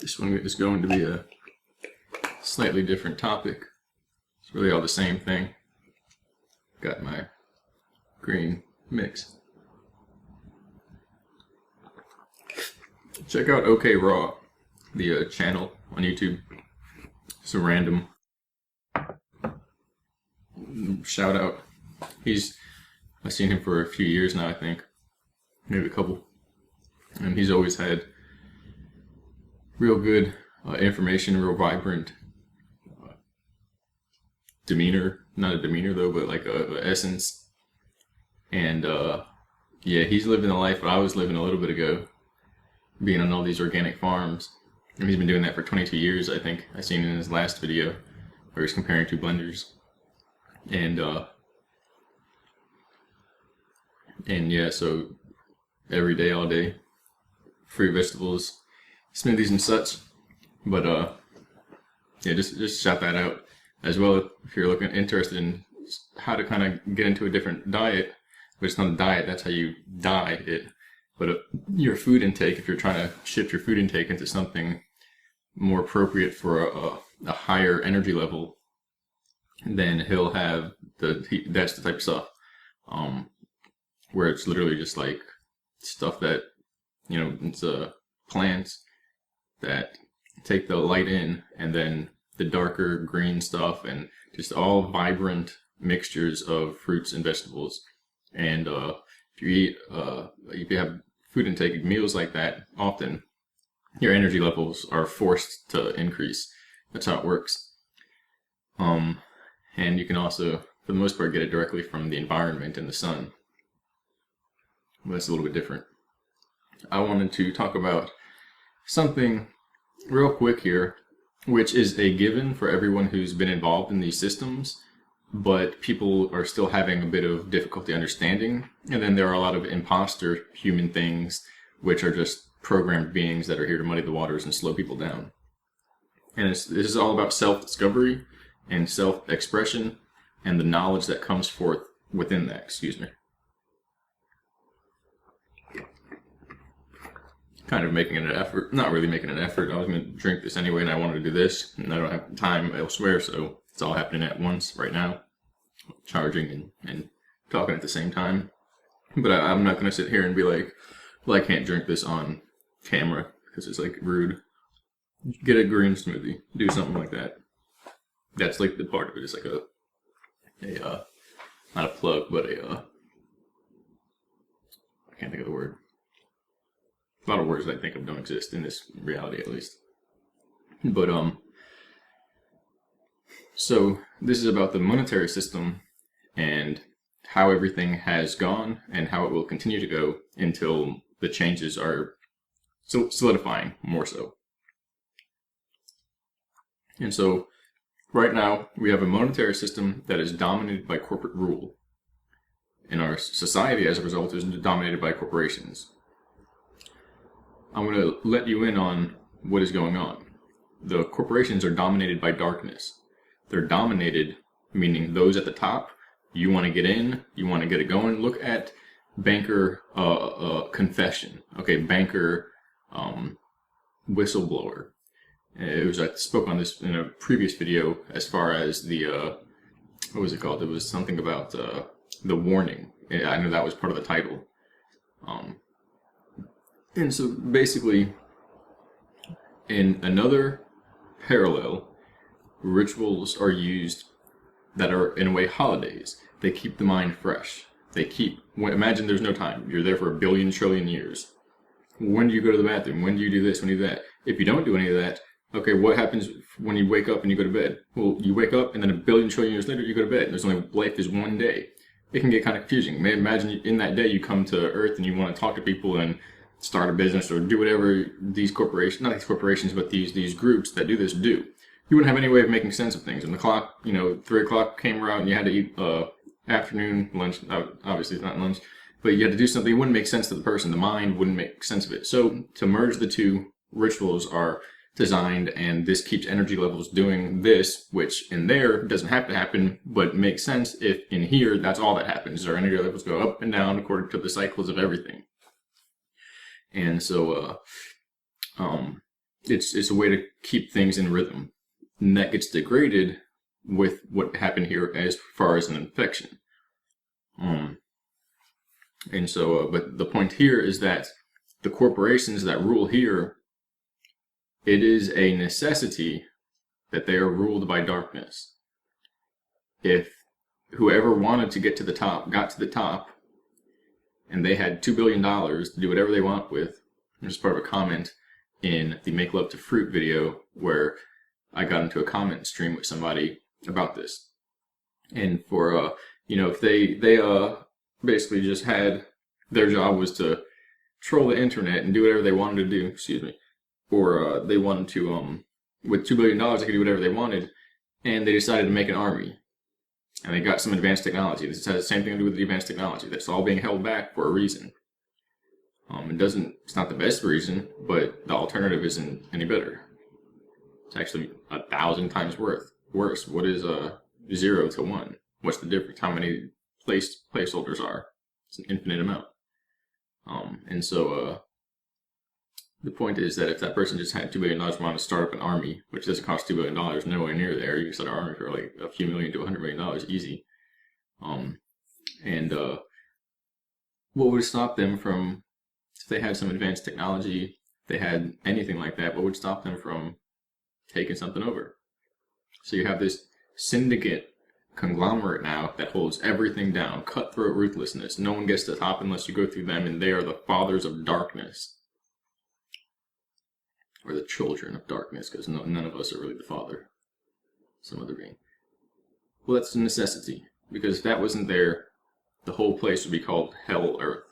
This one is going to be a slightly different topic. It's really all the same thing. Got my green mix. Check out OK Raw, the channel on YouTube. It's a random shout out. I've seen him for a few years now, I think. Maybe a couple. And he's always had real good information, real vibrant demeanor. Not a demeanor though, but like a essence. And yeah, he's living the life that I was living a little bit ago, being on all these organic farms. And he's been doing that for 22 years, I think. I seen in his last video where he's comparing two blenders. And yeah, so every day, all day, fruit, vegetables, smoothies and such. But yeah, just shout that out as well if you're interested in how to kind of get into a different diet. But it's not a diet, that's how you die it. But your food intake, if you're trying to shift your food intake into something more appropriate for a higher energy level, then he'll have that's the type of stuff where it's literally just like stuff that, you know, it's plants that take the light in, and then the darker green stuff, and just all vibrant mixtures of fruits and vegetables. And if you have food intake meals like that often, your energy levels are forced to increase. That's how it works. And you can also, for the most part, get it directly from the environment and the sun. Well, that's a little bit different. I wanted to talk about something real quick here, which is a given for everyone who's been involved in these systems, but people are still having a bit of difficulty understanding. And then there are a lot of imposter human things, which are just programmed beings that are here to muddy the waters and slow people down. And this is all about self-discovery and self-expression and the knowledge that comes forth within that. Excuse me. Kind of making an effort, not really making an effort. I was going to drink this anyway, and I wanted to do this, and I don't have time elsewhere, so it's all happening at once right now. Charging and talking at the same time. But I'm not going to sit here and be like, well, I can't drink this on camera, because it's like rude. Get a green smoothie. Do something like that. That's like the part of it. It's like a not a plug, but I can't think of the word. A lot of words that I think of don't exist in this reality, at least. But so this is about the monetary system and how everything has gone and how it will continue to go until the changes are solidifying more so. And so right now we have a monetary system that is dominated by corporate rule. And our society, as a result, is dominated by corporations. I'm going to let you in on what is going on. The corporations are dominated by darkness. They're dominated, meaning those at the top, you want to get in, you want to get it going. Look at banker confession. Okay, banker whistleblower. I spoke on this in a previous video as far as the, what was it called? It was something about the warning. I know that was part of the title. And so basically, in another parallel, rituals are used that are, in a way, holidays. They keep the mind fresh. Imagine there's no time. You're there for 1 billion trillion years. When do you go to the bathroom? When do you do this? When do you do that? If you don't do any of that, okay, what happens when you wake up and you go to bed? Well, you wake up and then 1 billion trillion years later you go to bed. Life is one day. It can get kind of confusing. Imagine in that day you come to Earth and you want to talk to people and start a business or do whatever these corporations, not these corporations, but these groups that do this do. You wouldn't have any way of making sense of things. And the clock, 3 o'clock came around and you had to eat afternoon lunch. Obviously it's not lunch, but you had to do something. It wouldn't make sense to the person. The mind wouldn't make sense of it. So to merge the two, rituals are designed, and this keeps energy levels doing this, which in there doesn't have to happen, but makes sense if in here that's all that happens. Our energy levels go up and down according to the cycles of everything. And so it's a way to keep things in rhythm. And that gets degraded with what happened here as far as an infection. And so, but the point here is that the corporations that rule here, it is a necessity that they are ruled by darkness. If whoever wanted to get to the top got to the top, and they had $2 billion to do whatever they want with, there's part of a comment in the Make Love to Fruit video where I got into a comment stream with somebody about this. And for, if they basically just had, their job was to troll the internet and do whatever they wanted to do, or they wanted to, with $2 billion, they could do whatever they wanted, and they decided to make an army. And they got some advanced technology. This has the same thing to do with the advanced technology. That's all being held back for a reason. It's not the best reason, but the alternative isn't any better. It's actually 1,000 times worse. What is 0 to 1? What's the difference? How many placeholders are? It's an infinite amount. And so the point is that if that person just had $2 billion and wanted to start up an army, which doesn't cost $2 billion, nowhere near there, you can start an army for like a few million to $100 million easy. What would stop them from, if they had some advanced technology, if they had anything like that, what would stop them from taking something over? So you have this syndicate conglomerate now that holds everything down, cutthroat ruthlessness. No one gets to the top unless you go through them, and they are the fathers of darkness. Or the children of darkness, because none of us are really the father. Some other being. Well, that's a necessity, because if that wasn't there, the whole place would be called Hell Earth.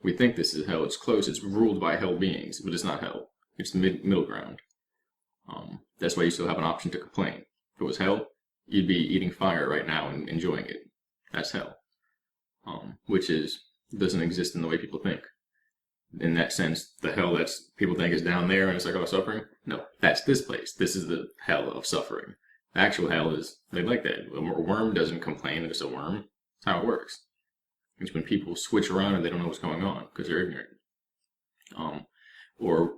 We think this is hell. It's close. It's ruled by hell beings, but it's not hell. It's the middle ground. That's why you still have an option to complain. If it was hell, you'd be eating fire right now and enjoying it. That's hell. Which doesn't exist in the way people think. In that sense, the hell that people think is down there and it's like, oh, suffering? No, that's this place. This is the hell of suffering. The actual hell is, they like that. A worm doesn't complain that it's a worm. That's how it works. It's when people switch around and they don't know what's going on because they're ignorant. Or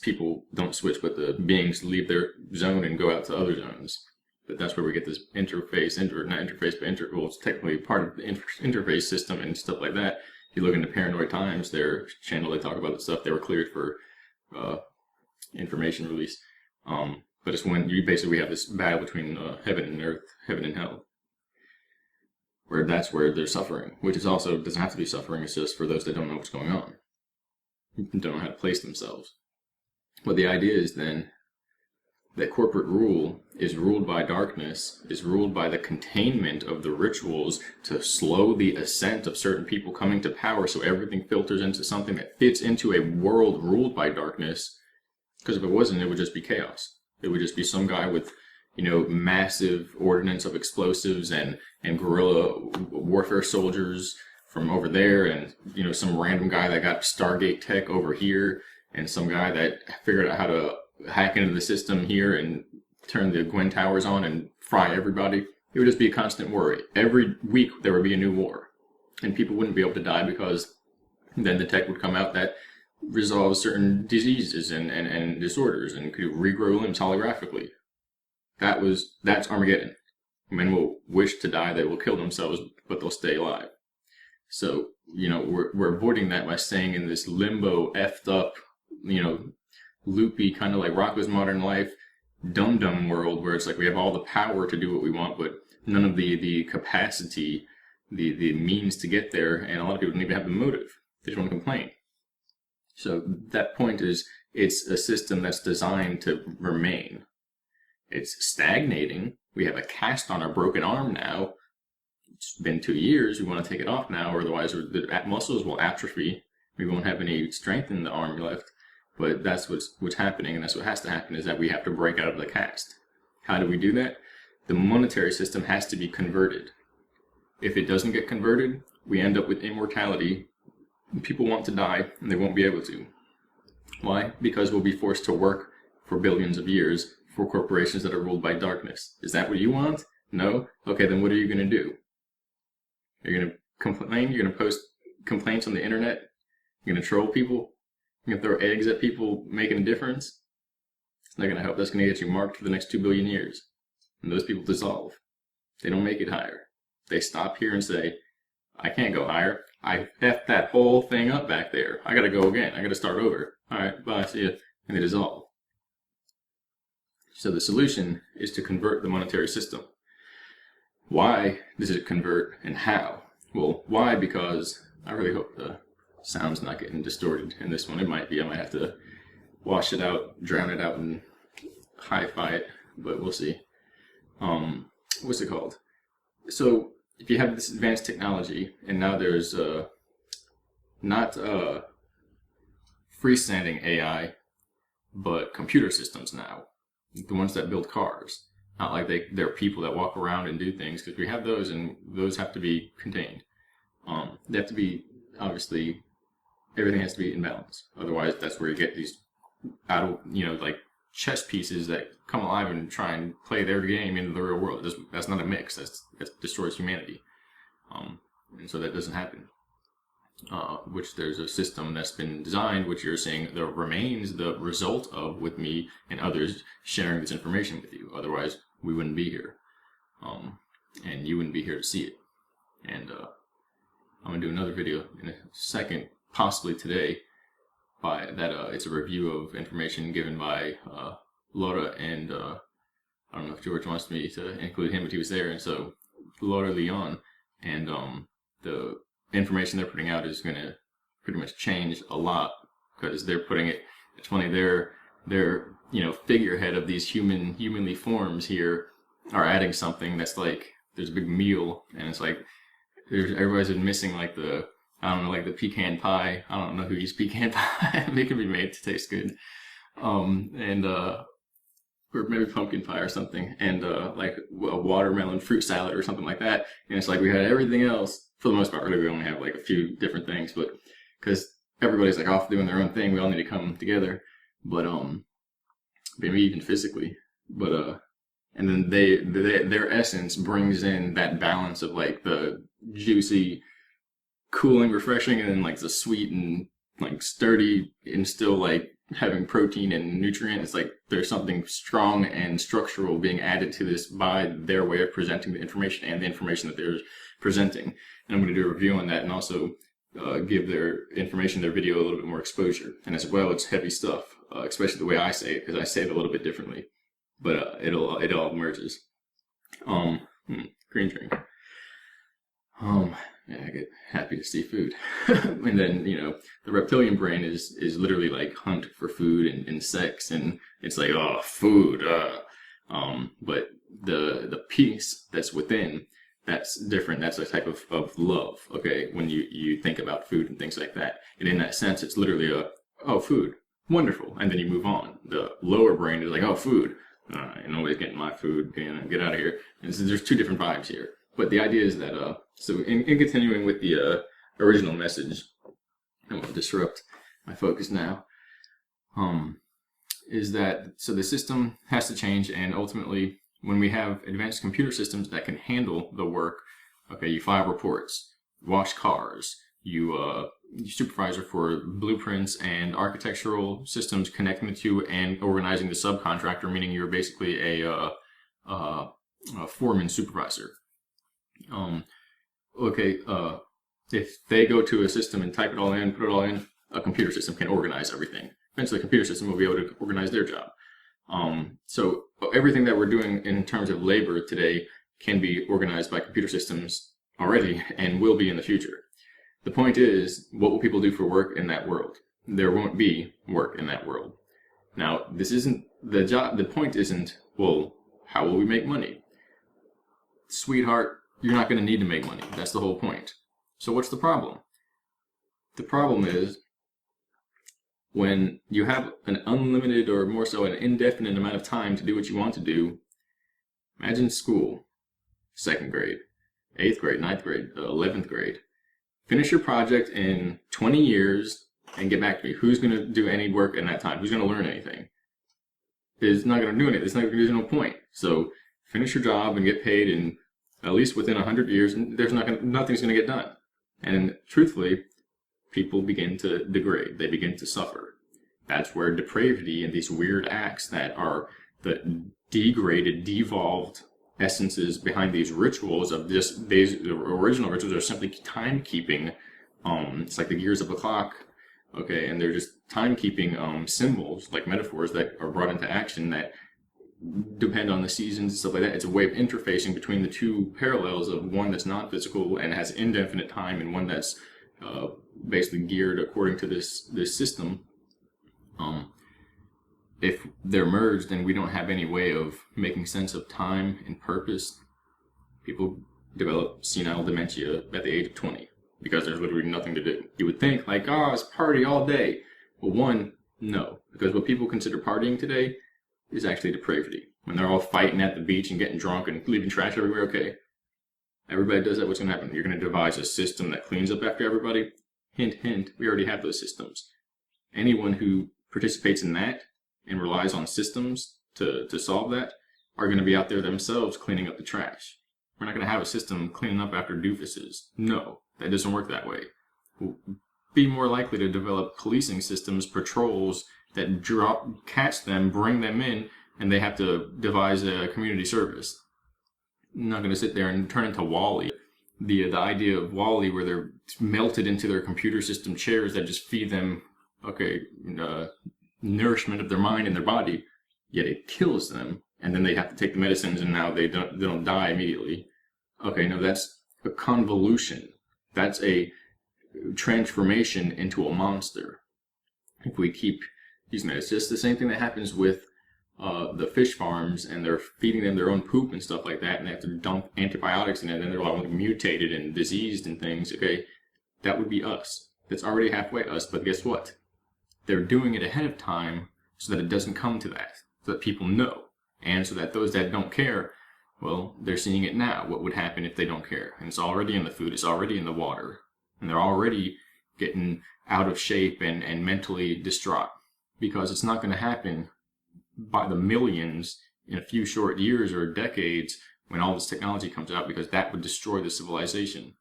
people don't switch, but the beings leave their zone and go out to other zones. But that's where we get this it's technically part of the interface system and stuff like that. If you look into Paranoid Times, their channel, they talk about the stuff. They were cleared for information release. But it's when we have this battle between heaven and earth, heaven and hell, where that's where they're suffering, which is also doesn't have to be suffering. It's just for those that don't know what's going on, don't know how to place themselves. But the idea is then that corporate rule is ruled by darkness, is ruled by the containment of the rituals to slow the ascent of certain people coming to power, so everything filters into something that fits into a world ruled by darkness. Because if it wasn't, it would just be chaos. It would just be some guy with, massive ordnance of explosives and guerrilla warfare soldiers from over there, and, some random guy that got Stargate tech over here, and some guy that figured out how to hack into the system here and turn the Gwen Towers on and fry everybody. It would just be a constant worry. Every week there would be a new war. And people wouldn't be able to die because then the tech would come out that resolves certain diseases and disorders and could regrow limbs holographically. That's Armageddon. Men will wish to die, they will kill themselves, but they'll stay alive. So, we're avoiding that by staying in this limbo, effed up, loopy, kind of like Rocko's Modern Life, dumb world where it's like we have all the power to do what we want, but none of the capacity, the means to get there, and a lot of people don't even have the motive. They just want to complain. So that point is, it's a system that's designed to remain. It's stagnating. We have a cast on our broken arm now. It's been 2 years. We want to take it off now, or otherwise the muscles will atrophy. We won't have any strength in the arm left. But that's what's happening, and that's what has to happen, is that we have to break out of the cast. How do we do that? The monetary system has to be converted. If it doesn't get converted, we end up with immortality. People want to die, and they won't be able to. Why? Because we'll be forced to work for billions of years for corporations that are ruled by darkness. Is that what you want? No? Okay, then what are you going to do? You're going to complain? You're going to post complaints on the internet? You're going to troll people? You can throw eggs at people making a difference. It's not going to help. That's going to get you marked for the next 2 billion years. And those people dissolve. They don't make it higher. They stop here and say, I can't go higher. I effed that whole thing up back there. I got to go again. I got to start over. All right, bye, see ya. And they dissolve. So the solution is to convert the monetary system. Why does it convert and how? Well, why? Because I really hope the sound's not getting distorted in this one. It might be. I might have to wash it out, drown it out, and hi-fi it, but we'll see. What's it called? So if you have this advanced technology, and now there's not freestanding AI, but computer systems now, the ones that build cars. Not like they're people that walk around and do things, because we have those, and those have to be contained. They have to be, obviously, everything has to be in balance. Otherwise, that's where you get these like chess pieces that come alive and try and play their game into the real world. That's not a mix. That destroys humanity. And so that doesn't happen. Which there's a system that's been designed, which you're saying there remains the result of, with me and others sharing this information with you. Otherwise, we wouldn't be here. And you wouldn't be here to see it. And I'm going to do another video in a second, possibly today, it's a review of information given by Laura, and I don't know if George wants me to include him, but he was there. And so Laura Leon, and the information they're putting out is going to pretty much change a lot, because they're putting it, it's funny, their figurehead of these humanly forms here are adding something that's like, there's a big meal, and it's like everybody's been missing like the pecan pie. I don't know who eats pecan pie. It can be made to taste good, or maybe pumpkin pie or something, and like a watermelon fruit salad or something like that. And it's like we had everything else. For the most part, really, we only have like a few different things, but because everybody's like off doing their own thing, we all need to come together. But maybe even physically. But and then their essence brings in that balance of like the juicy, cooling, refreshing, and then like the sweet and like sturdy, and still like having protein and nutrient. It's like there's something strong and structural being added to this by their way of presenting the information and the information that they're presenting. And I'm going to do a review on that, and also give their information, their video, a little bit more exposure. And as well, it's heavy stuff, especially the way I say it, because I say it a little bit differently. But it all merges. Green drink. Yeah, I get happy to see food. And then, the reptilian brain is literally like hunt for food and sex, and it's like, oh, food. But the peace that's within, that's different. That's a type of love, okay, when you think about food and things like that. And in that sense, it's literally food, wonderful. And then you move on. The lower brain is like, oh, food. Nobody's getting my food, get out of here. And so there's two different vibes here. But the idea is that, so in continuing with the original message, I'm going to disrupt my focus now, is that, so the system has to change, and ultimately, when we have advanced computer systems that can handle the work, okay, you file reports, wash cars, you supervisor for blueprints and architectural systems, connecting the two and organizing the subcontractor, meaning you're basically a foreman supervisor. If they go to a system and type it all in, put it all in, a computer system can organize everything. Eventually, a computer system will be able to organize their job. So everything that we're doing in terms of labor today can be organized by computer systems already and will be in the future. The point is, what will people do for work in that world? There won't be work in that world. Now, this isn't the job. The point isn't, well, how will we make money? Sweetheart, you're not going to need to make money. That's the whole point. So what's the problem? The problem is, when you have an unlimited, or more so an indefinite amount of time to do what you want to do, imagine school, 2nd grade, 8th grade, 9th grade, 11th grade. Finish your project in 20 years and get back to me. Who's going to do any work in that time? Who's going to learn anything? It's not going to do anything. There's no point. So finish your job and get paid in at least within 100 years, and nothing's going to get done. And truthfully, people begin to degrade. They begin to suffer. That's where depravity and these weird acts that are the degraded, devolved essences behind these rituals of just these original rituals are simply timekeeping. It's like the gears of a clock, okay, and they're just timekeeping symbols, like metaphors that are brought into action that depend on the seasons and stuff like that. It's a way of interfacing between the two parallels of one that's non-physical and has indefinite time, and one that's basically geared according to this system. If they're merged, then we don't have any way of making sense of time and purpose. People develop senile dementia at the age of 20 because there's literally nothing to do. You would think like, oh, it's party all day. Well, one, no, because what people consider partying today is actually depravity. When they're all fighting at the beach and getting drunk and leaving trash everywhere, okay, everybody does that, what's going to happen? You're going to devise a system that cleans up after everybody? Hint, hint, we already have those systems. Anyone who participates in that and relies on systems to solve that are going to be out there themselves cleaning up the trash. We're not going to have a system cleaning up after doofuses. No, that doesn't work that way. We'll be more likely to develop policing systems, patrols that catch them, bring them in, and they have to devise a community service. I'm not going to sit there and turn into Wall-E. The idea of Wall-E where they're melted into their computer system chairs that just feed them, nourishment of their mind and their body, yet it kills them, and then they have to take the medicines, and now they don't die immediately. Okay, no, that's a convolution. That's a transformation into a monster. If we keep using that, it's just the same thing that happens with the fish farms, and they're feeding them their own poop and stuff like that, and they have to dump antibiotics in it, and they're all mutated and diseased and things. Okay, that would be us. That's already halfway us, but guess what? They're doing it ahead of time so that it doesn't come to that, so that people know, and so that those that don't care, well, they're seeing it now. What would happen if they don't care? And it's already in the food, it's already in the water, and they're already getting out of shape and mentally distraught, because it's not going to happen by the millions in a few short years or decades when all this technology comes out, because that would destroy the civilization.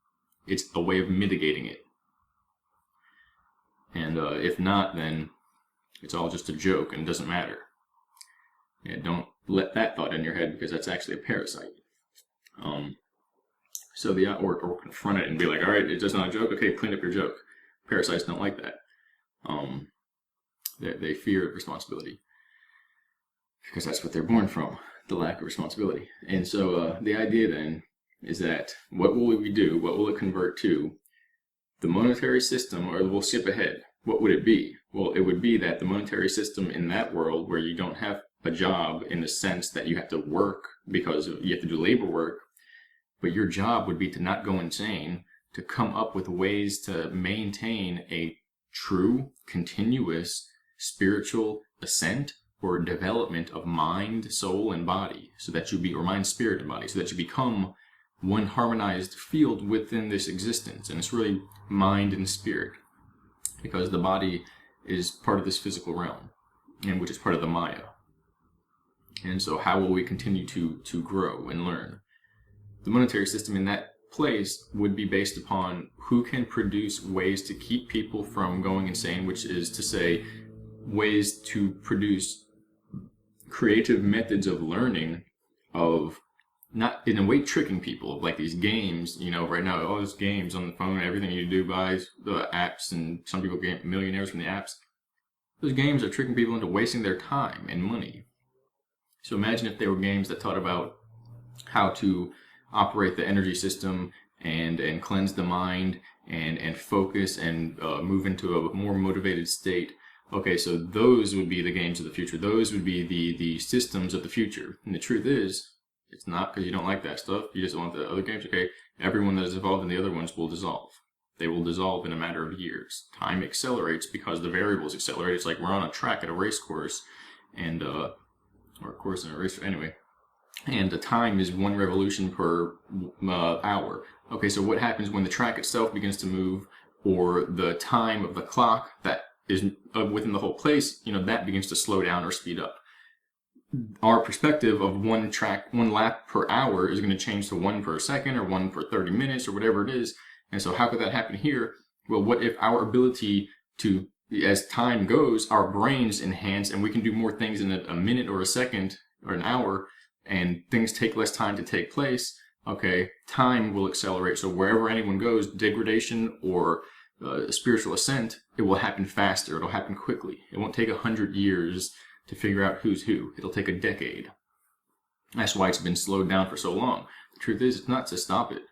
It's a way of mitigating it. And if not, then it's all just a joke and it doesn't matter. Yeah, don't let that thought in your head, because that's actually a parasite. Or confront it and be like, all right, it's just not a joke. Okay, clean up your joke. Parasites don't like that. They fear responsibility, because that's what they're born from, the lack of responsibility. And so the idea then is that what will we do? What will it convert to? The monetary system, or we'll skip ahead. What would it be? Well, it would be that the monetary system in that world, where you don't have a job in the sense that you have to work because you have to do labor work, but your job would be to not go insane, to come up with ways to maintain a true, continuous spiritual ascent or development of mind, soul, and body, so that you be, or mind, spirit, and body, so that you become one harmonized field within this existence. And it's really mind and spirit, because the body is part of this physical realm, and which is part of the Maya. And so how will we continue to grow and learn? The monetary system in that place would be based upon who can produce ways to keep people from going insane, which is to say, ways to produce creative methods of learning, of not in a way tricking people, like these games, right now, all these games on the phone, everything you do buys the apps, and some people get millionaires from the apps. Those games are tricking people into wasting their time and money. So imagine if they were games that taught about how to operate the energy system and cleanse the mind and focus and move into a more motivated state. Okay, so those would be the games of the future. Those would be the systems of the future. And the truth is, it's not because you don't like that stuff. You just want the other games. Okay, everyone that is involved in the other ones will dissolve. They will dissolve in a matter of years. Time accelerates because the variables accelerate. It's like we're on a track at a race course, and or a course in a race anyway. And the time is 1 revolution per hour. Okay, so what happens when the track itself begins to move, or the time of the clock that is within the whole place, that begins to slow down or speed up? Our perspective of one lap per hour is going to change to 1 per second, or 1 per 30 minutes, or whatever it is. And so how could that happen here? Well, what if our ability to as time goes, our brains enhance and we can do more things in a minute or a second or an hour, and things take less time to take place. Okay, time will accelerate. So wherever anyone goes, degradation or spiritual ascent, it will happen faster. It'll happen quickly. It won't take 100 years to figure out who's who. It'll take a decade. That's why it's been slowed down for so long. The truth is, it's not to stop it.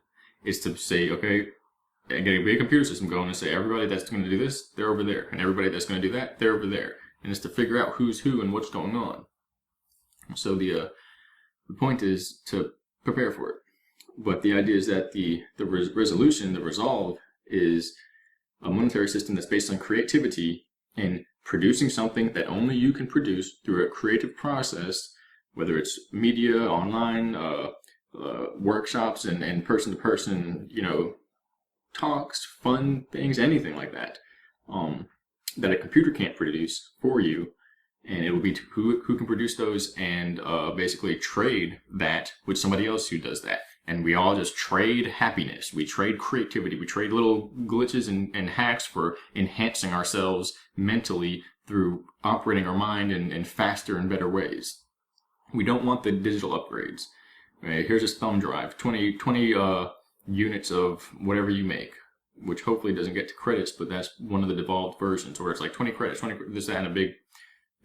It's to say, okay, I get a big computer system going and say, everybody that's going to do this, they're over there. And everybody that's going to do that, they're over there. And it's to figure out who's who and what's going on. So the point is to prepare for it. But the idea is that the resolution, the resolve, is a monetary system that's based on creativity and producing something that only you can produce through a creative process, whether it's media, online, workshops, and person-to-person, talks, fun things, anything like that, that a computer can't produce for you. And it will be who can produce those and basically trade that with somebody else who does that. And we all just trade happiness. We trade creativity. We trade little glitches and hacks for enhancing ourselves mentally through operating our mind in faster and better ways. We don't want the digital upgrades. Right? Here's this thumb drive, 20 units of whatever you make, which hopefully doesn't get to credits, but that's one of the devolved versions where it's like 20 credits, this, that, and a big.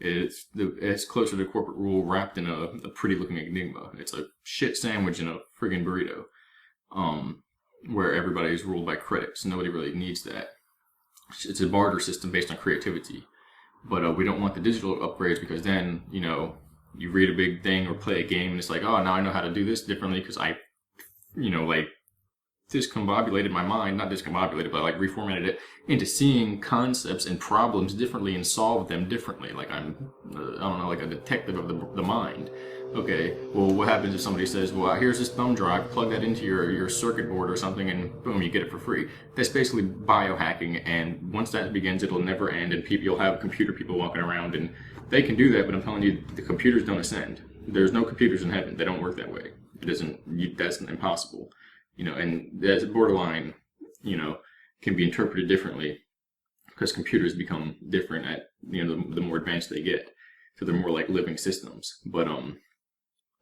It's closer to corporate rule wrapped in a pretty looking enigma. It's a shit sandwich in a friggin' burrito, where everybody is ruled by credits. Nobody really needs that. It's a barter system based on creativity. But we don't want the digital upgrades because then, you read a big thing or play a game and it's like, oh, now I know how to do this differently because I, discombobulated my mind, not discombobulated, but like reformatted it into seeing concepts and problems differently and solve them differently. Like I'm, like a detective of the mind. Okay, well, what happens if somebody says, well, here's this thumb drive, plug that into your circuit board or something, and boom, you get it for free. That's basically biohacking, and once that begins, it'll never end, and you'll have computer people walking around, and they can do that, but I'm telling you, the computers don't ascend. There's no computers in heaven. They don't work that way. That's impossible. And that's borderline, can be interpreted differently because computers become different at, the more advanced they get. So they're more like living systems. But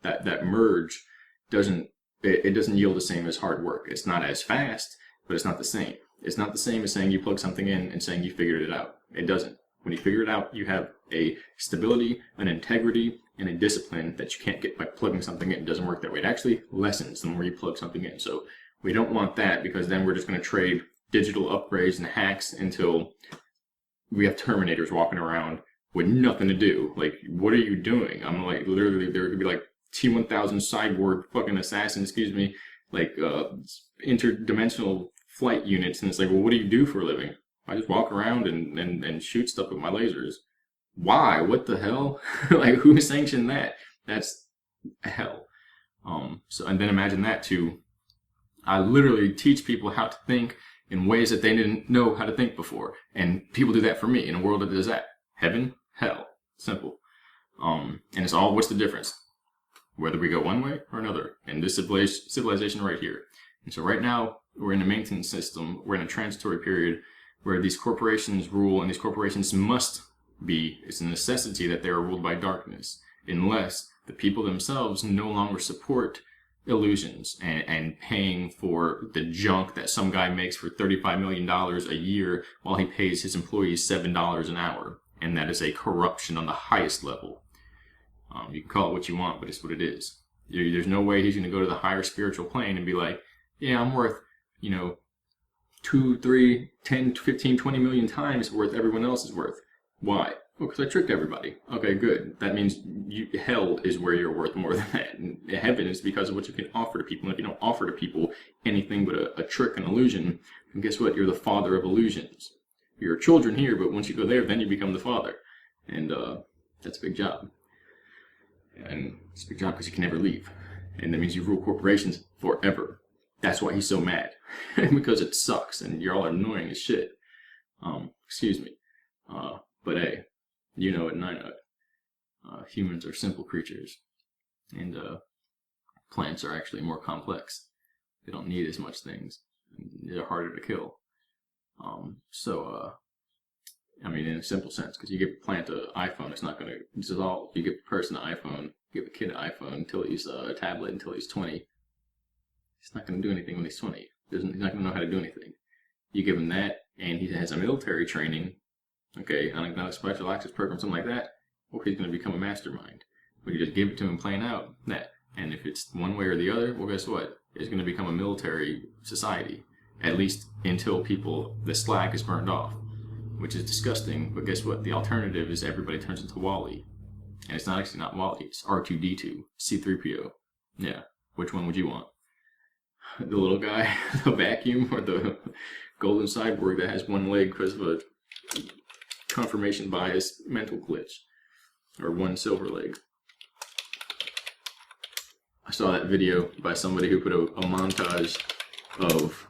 that merge doesn't yield the same as hard work. It's not as fast, but it's not the same. It's not the same as saying you plug something in and saying you figured it out. It doesn't. When you figure it out, you have a stability, an integrity, and a discipline that you can't get by plugging something in. It doesn't work that way. It actually lessens the more you plug something in. So we don't want that because then we're just going to trade digital upgrades and hacks until we have Terminators walking around with nothing to do. Like, what are you doing? I'm like, literally, there could be like T-1000 cyborg fucking assassins, like interdimensional flight units. And it's like, well, what do you do for a living? I just walk around and shoot stuff with my lasers. Why? What the hell? Like, who sanctioned that? That's hell. So, and then imagine that too. I literally teach people how to think in ways that they didn't know how to think before. And people do that for me in a world that does that. Heaven, hell. Simple. And it's all, what's the difference? Whether we go one way or another. In this civilization right here. And so right now, we're in a maintenance system. We're in a transitory period where these corporations rule, and these corporations must be, it's a necessity that they are ruled by darkness, unless the people themselves no longer support illusions and paying for the junk that some guy makes for $35 million a year while he pays his employees $7 an hour. And that is a corruption on the highest level. You can call it what you want, but it's what it is. There's no way he's going to go to the higher spiritual plane and be like, yeah, I'm worth, 2, 3, 10, 15, 20 million times worth everyone else is worth. Why? Well, because I tricked everybody. Okay, good. That means hell is where you're worth more than that. And heaven is because of what you can offer to people. And if you don't offer to people anything but a trick, an illusion, then guess what? You're the father of illusions. You're children here, but once you go there, then you become the father. And that's a big job. And it's a big job because you can never leave. And that means you rule corporations forever. That's why he's so mad. Because it sucks and you're all annoying as shit. Excuse me. But hey, you know it and I know it. Humans are simple creatures. And plants are actually more complex. They don't need as much things. They're harder to kill. So I mean, in a simple sense, because you give a plant an iPhone, it's not going to dissolve. You give a person an iPhone, give a kid an iPhone until he's a tablet until he's 20. He's not going to do anything when he's 20. He's not going to know how to do anything. You give him that, and he has a military training, okay, on a special access program, something like that, or he's going to become a mastermind. But you just give it to him plain out, that. And if it's one way or the other, well, guess what? It's going to become a military society, at least until the slack is burned off, which is disgusting. But guess what? The alternative is everybody turns into Wall-E. And it's actually not Wall-E, it's R2-D2, C-3PO. Yeah, which one would you want? The little guy, the vacuum, or the golden cyborg that has one leg because of a confirmation bias mental glitch, or one silver leg? I saw that video by somebody who put a montage of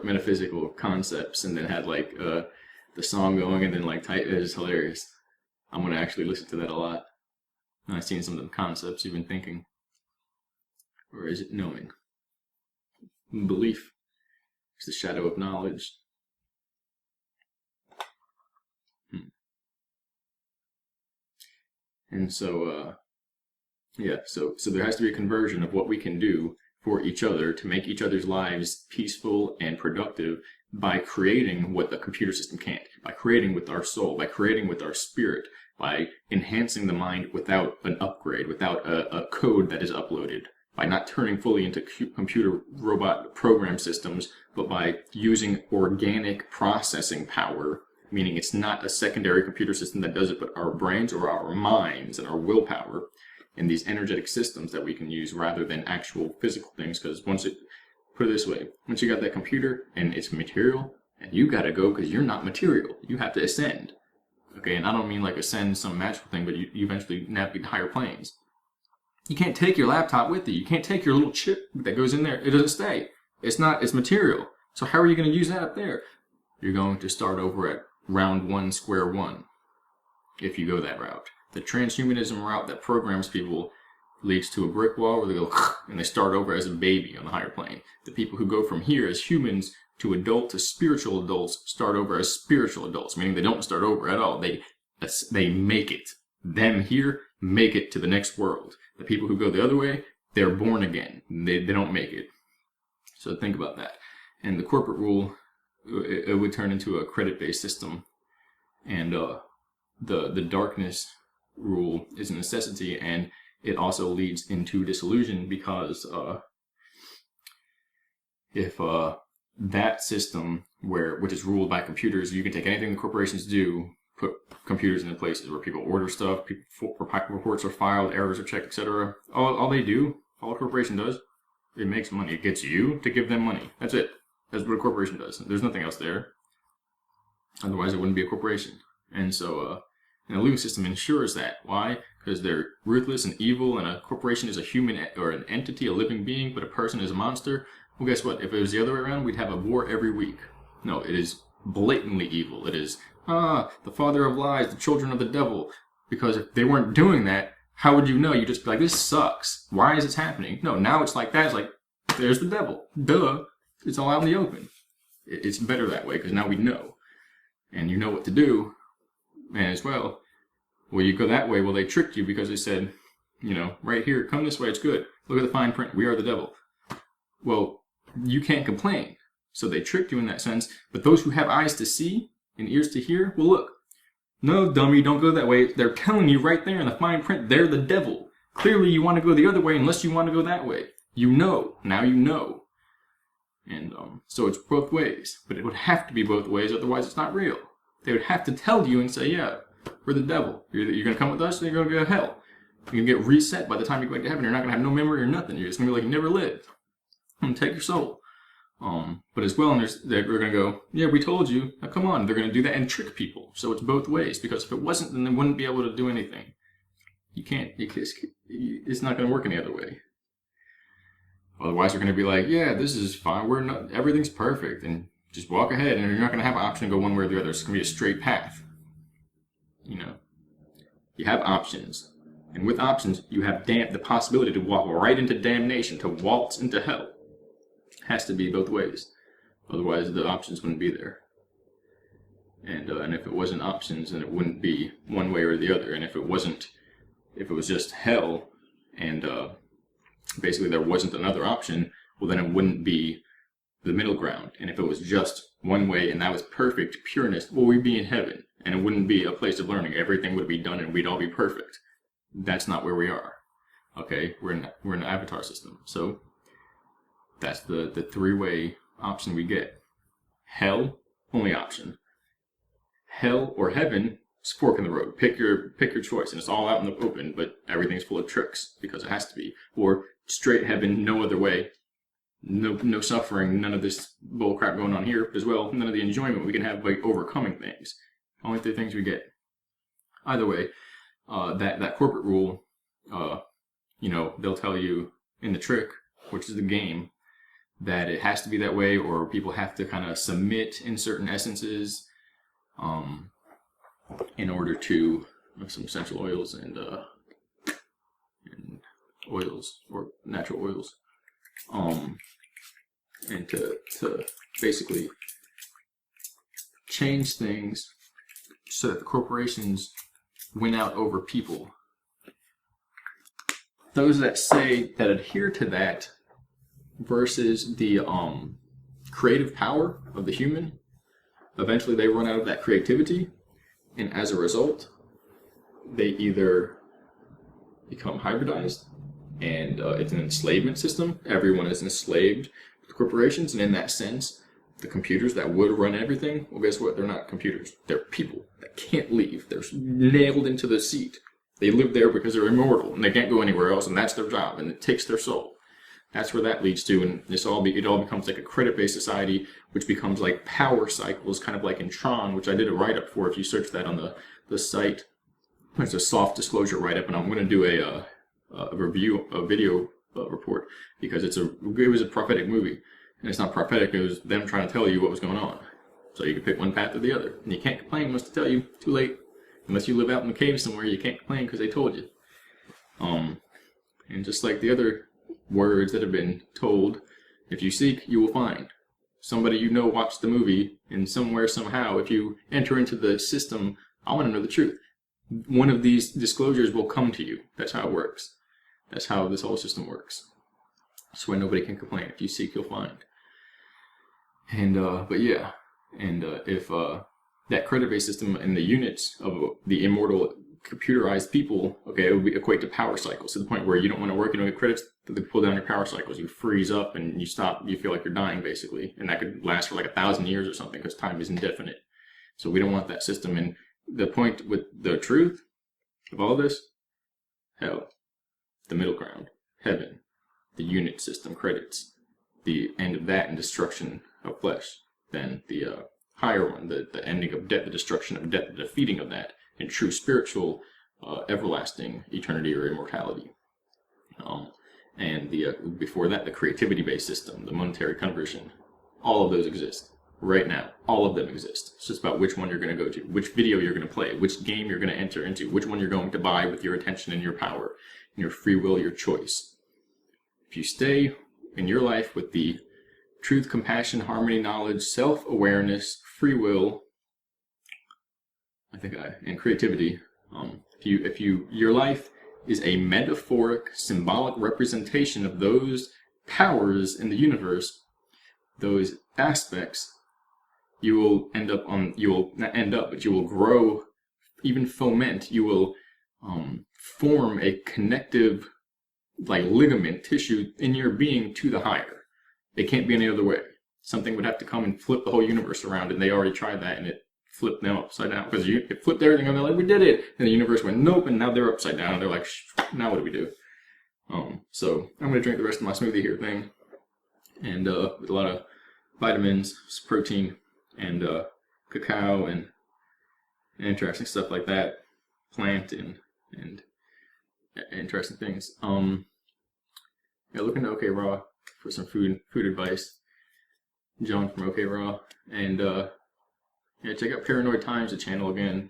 metaphysical concepts, and then had like the song going, and then like it is hilarious. I'm gonna actually listen to that a lot. And I've seen some of the concepts you've been thinking, or is it knowing? Belief is the shadow of knowledge. And so, yeah, so there has to be a conversion of what we can do for each other to make each other's lives peaceful and productive by creating what the computer system can't, by creating with our soul, by creating with our spirit, by enhancing the mind without an upgrade, without a code that is uploaded, by not turning fully into computer robot program systems, but by using organic processing power, meaning it's not a secondary computer system that does it, but our brains or our minds and our willpower and these energetic systems that we can use rather than actual physical things. Because put it this way, once you got that computer and it's material, and you gotta go because you're not material, you have to ascend. Okay, and I don't mean like ascend some magical thing, but you eventually navigate higher planes. You can't take your laptop with you. You can't take your little chip that goes in there. It doesn't stay. It's material. So how are you going to use that up there? You're going to start over at round one, square one, if you go that route. The transhumanism route that programs people leads to a brick wall where they go and they start over as a baby on the higher plane. The people who go from here as humans to adult to spiritual adults start over as spiritual adults, meaning they don't start over at all. They make it. Them here make it to the next world. The people who go the other way, they're born again. They don't make it. So think about that. And the corporate rule, it would turn into a credit-based system. And the darkness rule is a necessity, and it also leads into disillusion, because if that system which is ruled by computers, you can take anything the corporations do, put computers into places where people order stuff, reports are filed, errors are checked, etc. All they do, all a corporation does, it makes money. It gets you to give them money. That's it. That's what a corporation does. There's nothing else there. Otherwise, it wouldn't be a corporation. And so, and the legal system ensures that. Why? Because they're ruthless and evil, and a corporation is a human or an entity, a living being, but a person is a monster. Well, guess what? If it was the other way around, we'd have a war every week. No, it is blatantly evil. It is, the father of lies, the children of the devil. Because if they weren't doing that, how would you know? You'd just be like, this sucks. Why is this happening? No, now it's like that. It's like, there's the devil. Duh. It's all out in the open. It's better that way, because now we know. And you know what to do. And as well, you go that way. Well, they tricked you because they said, right here, come this way, it's good. Look at the fine print. We are the devil. Well, you can't complain. So they tricked you in that sense. But those who have eyes to see and ears to hear, well, look. No, dummy, don't go that way. They're telling you right there in the fine print, they're the devil. Clearly, you want to go the other way unless you want to go that way. You know. Now you know. And so it's both ways. But it would have to be both ways, otherwise it's not real. They would have to tell you and say, yeah, we're the devil. You're going to come with us, and you're going to go to hell. You're going to get reset by the time you go back to heaven. You're not going to have no memory or nothing. You're just going to be like you never lived. I'm going to take your soul. But as well, they're going to go, yeah, we told you. Now come on. They're going to do that and trick people. So it's both ways. Because if it wasn't, then they wouldn't be able to do anything. You can't. It's not going to work any other way. Otherwise, they're going to be like, yeah, this is fine. Everything's perfect. And just walk ahead. And you're not going to have an option to go one way or the other. It's going to be a straight path. You have options. And with options, you have the possibility to walk right into damnation, to waltz into hell. It has to be both ways. Otherwise, the options wouldn't be there. and if it wasn't options, then it wouldn't be one way or the other. And if it was just hell, and basically there wasn't another option, well, then it wouldn't be the middle ground. And if it was just one way and that was perfect pureness, well, we'd be in heaven, and it wouldn't be a place of learning. Everything would be done and we'd all be perfect. That's not where we are. Okay, we're in an avatar system. So that's the three-way option we get. Hell, only option. Hell or heaven, it's fork in the road. Pick your choice, and it's all out in the open, but everything's full of tricks because it has to be. Or straight heaven, no other way. No suffering, none of this bull crap going on here as well. None of the enjoyment we can have by overcoming things. Only three things we get. Either way, that corporate rule, they'll tell you in the trick, which is the game, that it has to be that way, or people have to kind of submit in certain essences, in order to some essential oils and oils, or natural oils, and to basically change things so that the corporations win out over people. Those that adhere to that versus the creative power of the human, eventually they run out of that creativity, and as a result, they either become hybridized, and it's an enslavement system. Everyone is enslaved to corporations, and in that sense, the computers that would run everything, well, guess what? They're not computers. They're people that can't leave. They're nailed into the seat. They live there because they're immortal, and they can't go anywhere else, and that's their job, and it takes their soul. That's where that leads to, and it all becomes like a credit-based society, which becomes like power cycles, kind of like in Tron, which I did a write-up for. If you search that on the site, there's a soft disclosure write-up, and I'm going to do a video report, because it was a prophetic movie, and it's not prophetic. It was them trying to tell you what was going on, so you could pick one path or the other, and you can't complain unless they tell you. Too late. Unless you live out in the cave somewhere, you can't complain because they told you. And just like the other words that have been told, if you seek, you will find. Somebody you know watched the movie, and somewhere, somehow, if you enter into the system, I want to know the truth. One of these disclosures will come to you. That's how it works. That's how this whole system works. That's why nobody can complain. If you seek, you'll find. And, but yeah. And if that credit-based system and the units of the immortal computerized people, okay, it would equate to power cycles, to the point where you don't want to work, you don't get credits, they pull down your power cycles, you freeze up and you stop, you feel like you're dying basically, and that could last for like 1,000 years or something, because time is indefinite. So we don't want that system. And the point with the truth of all this, hell, the middle ground, heaven, the unit system, credits, the end of that and destruction of flesh, then the higher one, the ending of death, the destruction of death, the defeating of that, and true spiritual, everlasting eternity or immortality. And before that, the creativity-based system, the monetary conversion, all of those exist right now. All of them exist. It's just about which one you're going to go to, which video you're going to play, which game you're going to enter into, which one you're going to buy with your attention and your power, and your free will, your choice. If you stay in your life with the truth, compassion, harmony, knowledge, self-awareness, free will, and creativity. Your life is a metaphoric, symbolic representation of those powers in the universe, those aspects, you will but you will grow, even foment, you will form a connective, like ligament tissue in your being to the higher. It can't be any other way. Something would have to come and flip the whole universe around, and they already tried that, and it flipped them upside down, because it flipped everything, and they're like, we did it, and the universe went nope, and now they're upside down, and they're like, now what do we do? So I'm going to drink the rest of my smoothie here thing, and with a lot of vitamins, protein, and cacao, and interesting stuff like that, plant, and interesting things. Yeah, look into OK Raw for some food advice. John from OK Raw, and yeah, check out Paranoid Times, the channel again,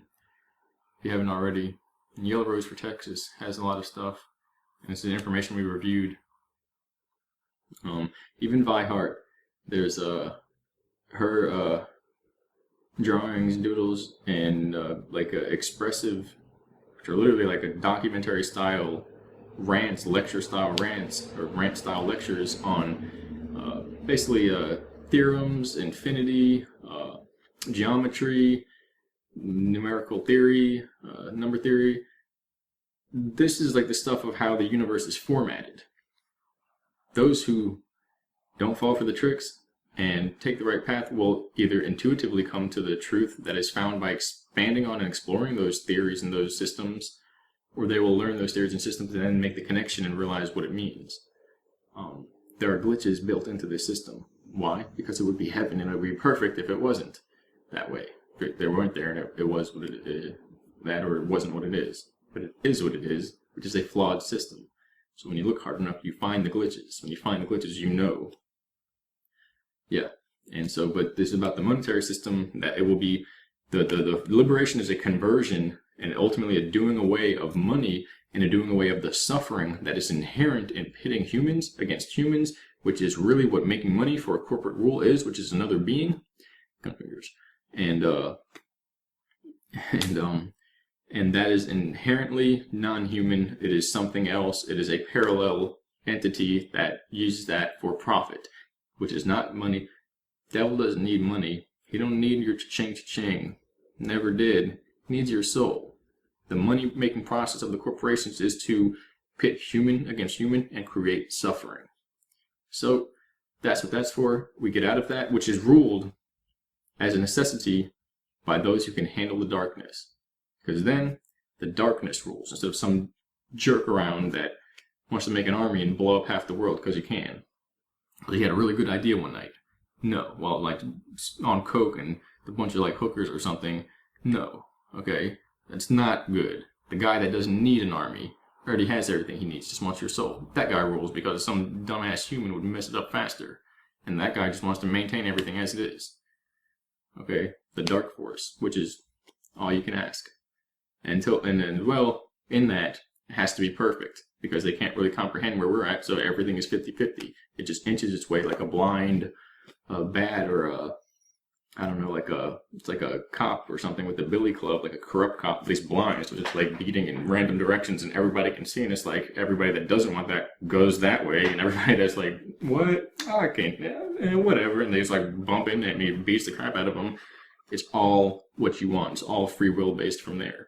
if you haven't already. And Yellow Rose for Texas has a lot of stuff, and it's the information we reviewed. Even Vi Hart, there's her drawings, doodles, and like expressive, which are literally like a documentary style rants, lecture style rants, or rant style lectures on basically theorems, infinity, geometry, numerical theory, number theory. This is like the stuff of how the universe is formatted. Those who don't fall for the tricks and take the right path will either intuitively come to the truth that is found by expanding on and exploring those theories and those systems, or they will learn those theories and systems and then make the connection and realize what it means. There are glitches built into this system. Why? Because it would be heaven and it would be perfect if it wasn't that way. If they weren't there and it was what it is, that or it wasn't what it is. But it is what it is, which is a flawed system. So when you look hard enough, you find the glitches. When you find the glitches, you know. Yeah. And so, but this is about the monetary system, that it will be, the liberation is a conversion and ultimately a doing away of money and a doing away of the suffering that is inherent in pitting humans against humans, which is really what making money for a corporate rule is, which is another being. And that is inherently non-human. It is something else. It is a parallel entity that uses that for profit, which is not money. Devil doesn't need money. He don't need your cha-ching. Never did. He needs your soul. The money-making process of the corporations is to pit human against human and create suffering. So that's what that's for. We get out of that, which is ruled as a necessity by those who can handle the darkness. Because then the darkness rules instead of some jerk around that wants to make an army and blow up half the world because he can. Well, he had a really good idea one night. No. Well, like on coke and a bunch of like hookers or something. No. Okay? That's not good. The guy that doesn't need an army already has everything he needs, just wants your soul. That guy rules because some dumbass human would mess it up faster. And that guy just wants to maintain everything as it is. Okay? The dark force, which is all you can ask. And then, well, in that, it has to be perfect because they can't really comprehend where we're at, so everything is 50-50. It just inches its way like a blind bat or a, I don't know, it's like a cop or something with a billy club, like a corrupt cop, but he's blind, so it's like beating in random directions and everybody can see, and it's like everybody that doesn't want that goes that way, and everybody that's like, what? Oh, I can't, whatever, and they just like bump into him, he beats the crap out of them. It's all what you want. It's all free will based from there.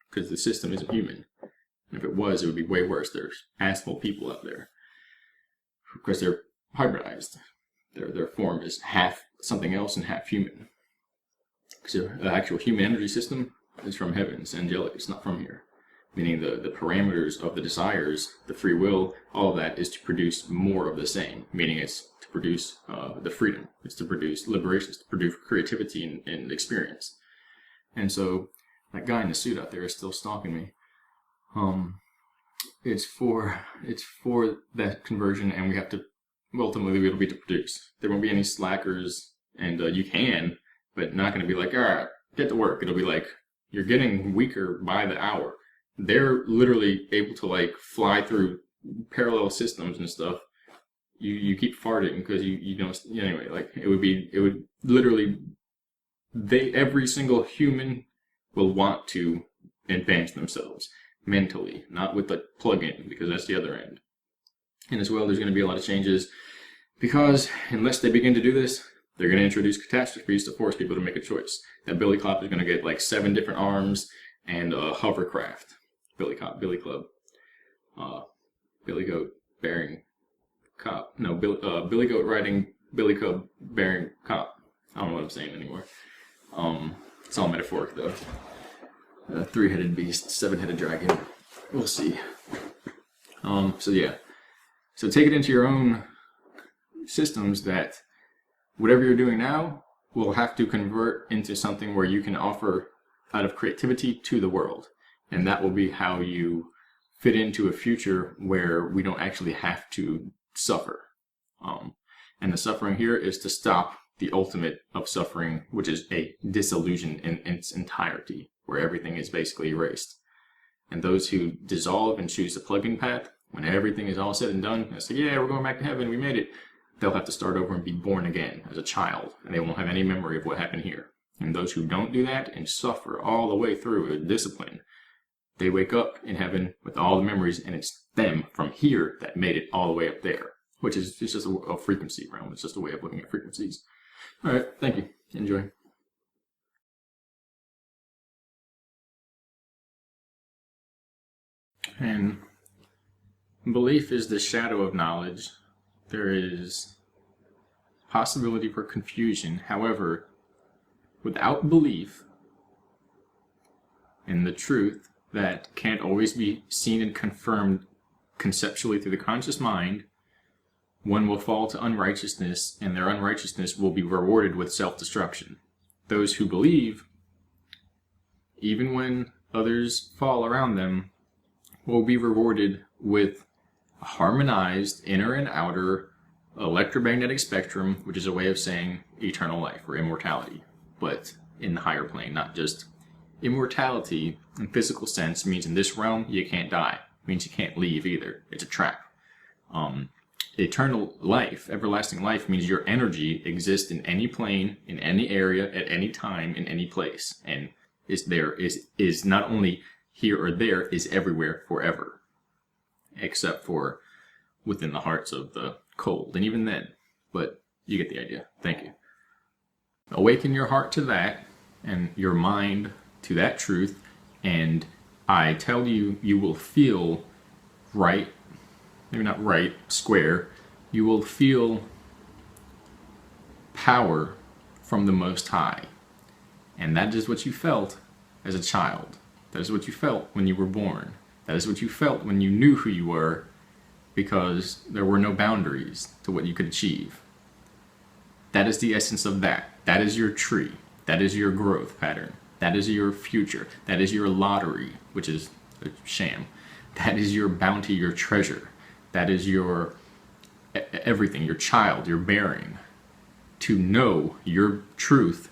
Because the system isn't human. And if it was, it would be way worse. There's asshole people out there. Because they're hybridized. Their form is half something else and half human. So the actual human energy system is from heaven. It's angelic. It's not from here. Meaning the parameters of the desires, the free will, all of that is to produce more of the same. Meaning it's to produce the freedom. It's to produce liberation. It's to produce creativity and experience. And so that guy in the suit out there is still stalking me. It's for that conversion, and we have to ultimately it'll be to produce. There won't be any slackers, and you can, but not going to be like, all right, get to work. It'll be like you're getting weaker by the hour. They're literally able to like fly through parallel systems and stuff. You keep farting because you don't. Anyway, like it would literally every single human will want to advance themselves mentally, not with the plug-in, because that's the other end. And as well, there's going to be a lot of changes because unless they begin to do this, they're going to introduce catastrophes to force people to make a choice. That billy cop is going to get like 7 different arms and a hovercraft. Billy cop, billy club, billy goat bearing cop. No, billy goat riding billy cub bearing cop. I don't know what I'm saying anymore. It's all metaphoric though. 3-headed beast, 7-headed dragon. We'll see. So yeah. So take it into your own systems that whatever you're doing now will have to convert into something where you can offer out of creativity to the world. And that will be how you fit into a future where we don't actually have to suffer. And the suffering here is to stop the ultimate of suffering, which is a disillusion in its entirety, where everything is basically erased. And those who dissolve and choose the plug-in path, when everything is all said and done, and say, yeah, we're going back to heaven, we made it, they'll have to start over and be born again as a child, and they won't have any memory of what happened here. And those who don't do that and suffer all the way through a discipline, they wake up in heaven with all the memories, and it's them from here that made it all the way up there, which is just a frequency realm. It's just a way of looking at frequencies. All right, thank you. Enjoy. And belief is the shadow of knowledge. There is possibility for confusion. However, without belief in the truth that can't always be seen and confirmed conceptually through the conscious mind, one will fall to unrighteousness, and their unrighteousness will be rewarded with self-destruction. Those who believe, even when others fall around them, will be rewarded with a harmonized inner and outer electromagnetic spectrum, which is a way of saying eternal life or immortality, but in the higher plane, not just immortality in physical sense means in this realm you can't die. It means you can't leave either. It's a trap. Eternal life, everlasting life, means your energy exists in any plane, in any area, at any time, in any place, and is not only here or there, is everywhere forever, except for within the hearts of the cold, and even then. But you get the idea. Thank you. Awaken your heart to that, and your mind to that truth, and I tell you, you will feel right, maybe not right, square, you will feel power from the Most High. And that is what you felt as a child. That is what you felt when you were born. That is what you felt when you knew who you were, because there were no boundaries to what you could achieve. That is the essence of that. That is your tree. That is your growth pattern. That is your future. That is your lottery, which is a sham. That is your bounty, your treasure. That is your everything, your child, your bearing. To know your truth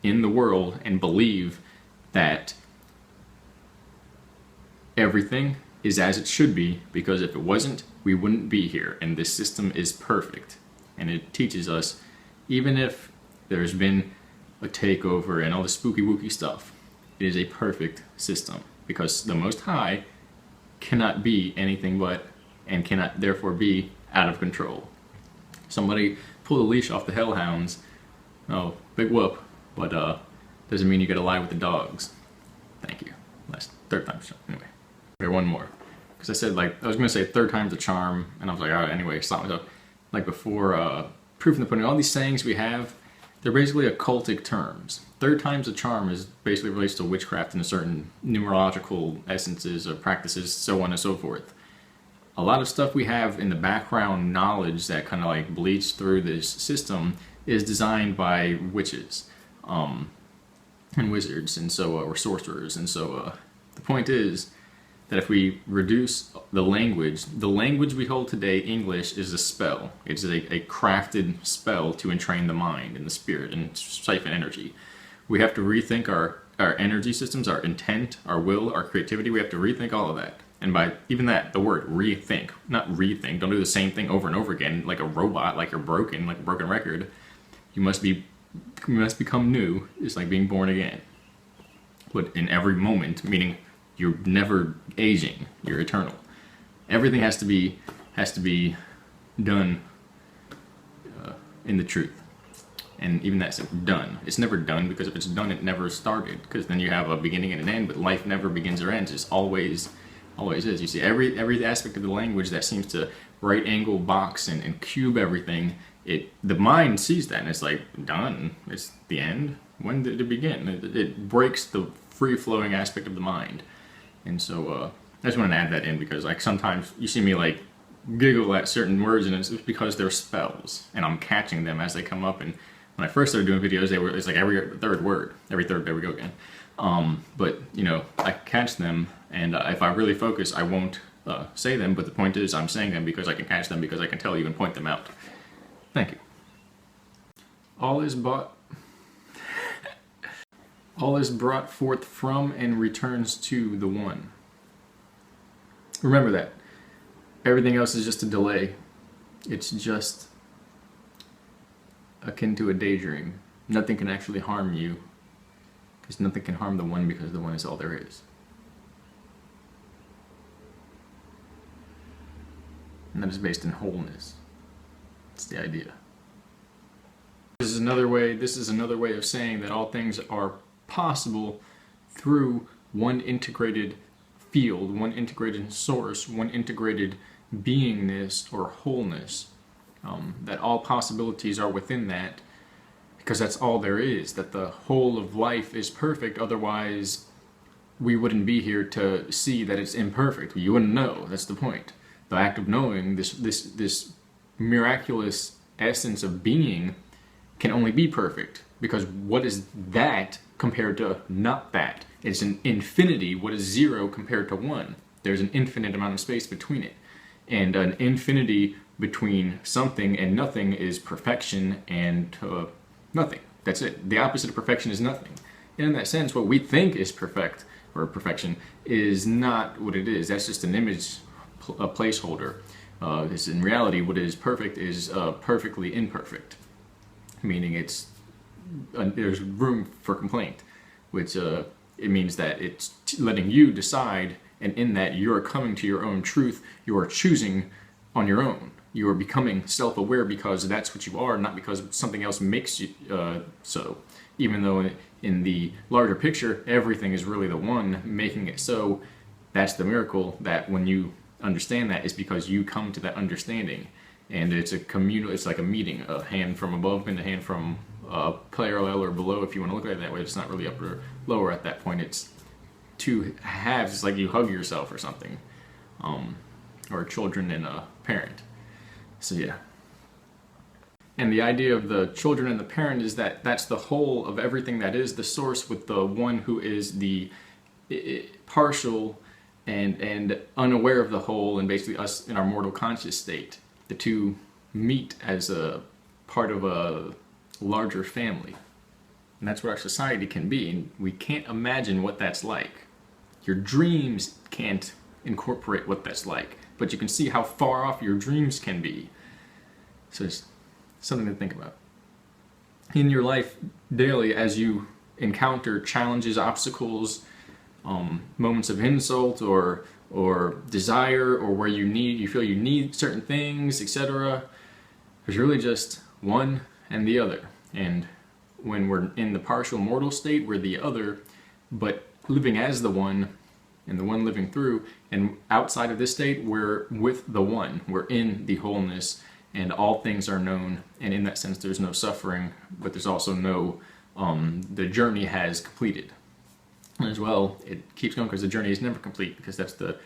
in the world and believe that everything is as it should be, because if it wasn't, we wouldn't be here, and this system is perfect. And it teaches us, even if there's been a takeover and all the spooky wooky stuff, it is a perfect system, because the Most High cannot be anything but, and cannot therefore be out of control. Somebody pull the leash off the hellhounds. Oh, big whoop, but doesn't mean you gotta lie with the dogs. Thank you. Third time. Anyway, okay, one more. Because I said, like, I was gonna say third time's a charm, and I was like, all right, anyway, stop myself. Like before, proof in the pudding, all these sayings we have, they're basically occultic terms. Third time's a charm is basically relates to witchcraft and certain numerological essences or practices, so on and so forth. A lot of stuff we have in the background knowledge that kind of like bleeds through this system is designed by witches and wizards, and so or sorcerers. And so the point is that if we reduce the language we hold today, English, is a spell. It's a crafted spell to entrain the mind and the spirit and siphon energy. We have to rethink our energy systems, our intent, our will, our creativity. We have to rethink all of that. And by even that, the word rethink, not rethink, don't do the same thing over and over again like a robot, like you're broken, like a broken record. You must become new. It's like being born again. But in every moment, meaning you're never aging, you're eternal. Everything has to be done in the truth. And even that's done. It's never done, because if it's done, it never started. Because then you have a beginning and an end, but life never begins or ends. It's always is. You see, every aspect of the language that seems to right angle box and cube everything, the mind sees that and it's like, done. It's the end. When did it begin? It breaks the free-flowing aspect of the mind. And so I just want to add that in, because like sometimes you see me like giggle at certain words, and it's because they're spells and I'm catching them as they come up. And when I first started doing videos, it's like every third word, there we go again. But you know, I catch them, and if I really focus, I won't say them. But the point is, I'm saying them because I can catch them, because I can tell you and point them out. Thank you. All is brought forth from and returns to the One. Remember that. Everything else is just a delay. It's just akin to a daydream. Nothing can actually harm you Because nothing can harm the one because the one is all there is. And that is based in wholeness. It's the idea. This is another way of saying that all things are possible through one integrated field, one integrated source, one integrated beingness or wholeness. That all possibilities are within that, because that's all there is, that the whole of life is perfect, otherwise we wouldn't be here to see that it's imperfect. You wouldn't know, that's the point. The act of knowing, this miraculous essence of being, can only be perfect, because what is that compared to not that? It's an infinity. What is 0 compared to 1? There's an infinite amount of space between it. And an infinity between something and nothing is perfection and nothing. That's it. The opposite of perfection is nothing. And in that sense, what we think is perfect, or perfection, is not what it is. That's just an image, a placeholder. Because in reality, what is perfect is perfectly imperfect. Meaning there's room for complaint, which it means that it's letting you decide, and in that you're coming to your own truth. You are choosing on your own. You are becoming self-aware because that's what you are, not because something else makes you so. Even though in the larger picture, everything is really the one making it so. That's the miracle, that when you understand that, is because you come to that understanding. And it's a communal, it's like a meeting, a hand from above and a hand from parallel or below, if you want to look at it that way. It's not really upper or lower at that point. It's two halves. It's like you hug yourself or something, or children and a parent. So yeah. And the idea of the children and the parent is that that's the whole of everything that is the source, with the one who is the partial and unaware of the whole, and basically us in our mortal conscious state. The two meet as a part of a larger family. And that's what our society can be. And we can't imagine what that's like. Your dreams can't incorporate what that's like. But you can see how far off your dreams can be. So it's something to think about. In your life daily, as you encounter challenges, obstacles, moments of insult or desire, or where you feel you need certain things, etc. There's really just one and the other. And when we're in the partial mortal state, we're the other, but living as the one, and the one living through. And outside of this state, we're with the one. We're in the wholeness, and all things are known. And in that sense, there's no suffering, but there's also no, the journey has completed. And as well, it keeps going because the journey is never complete, because that's the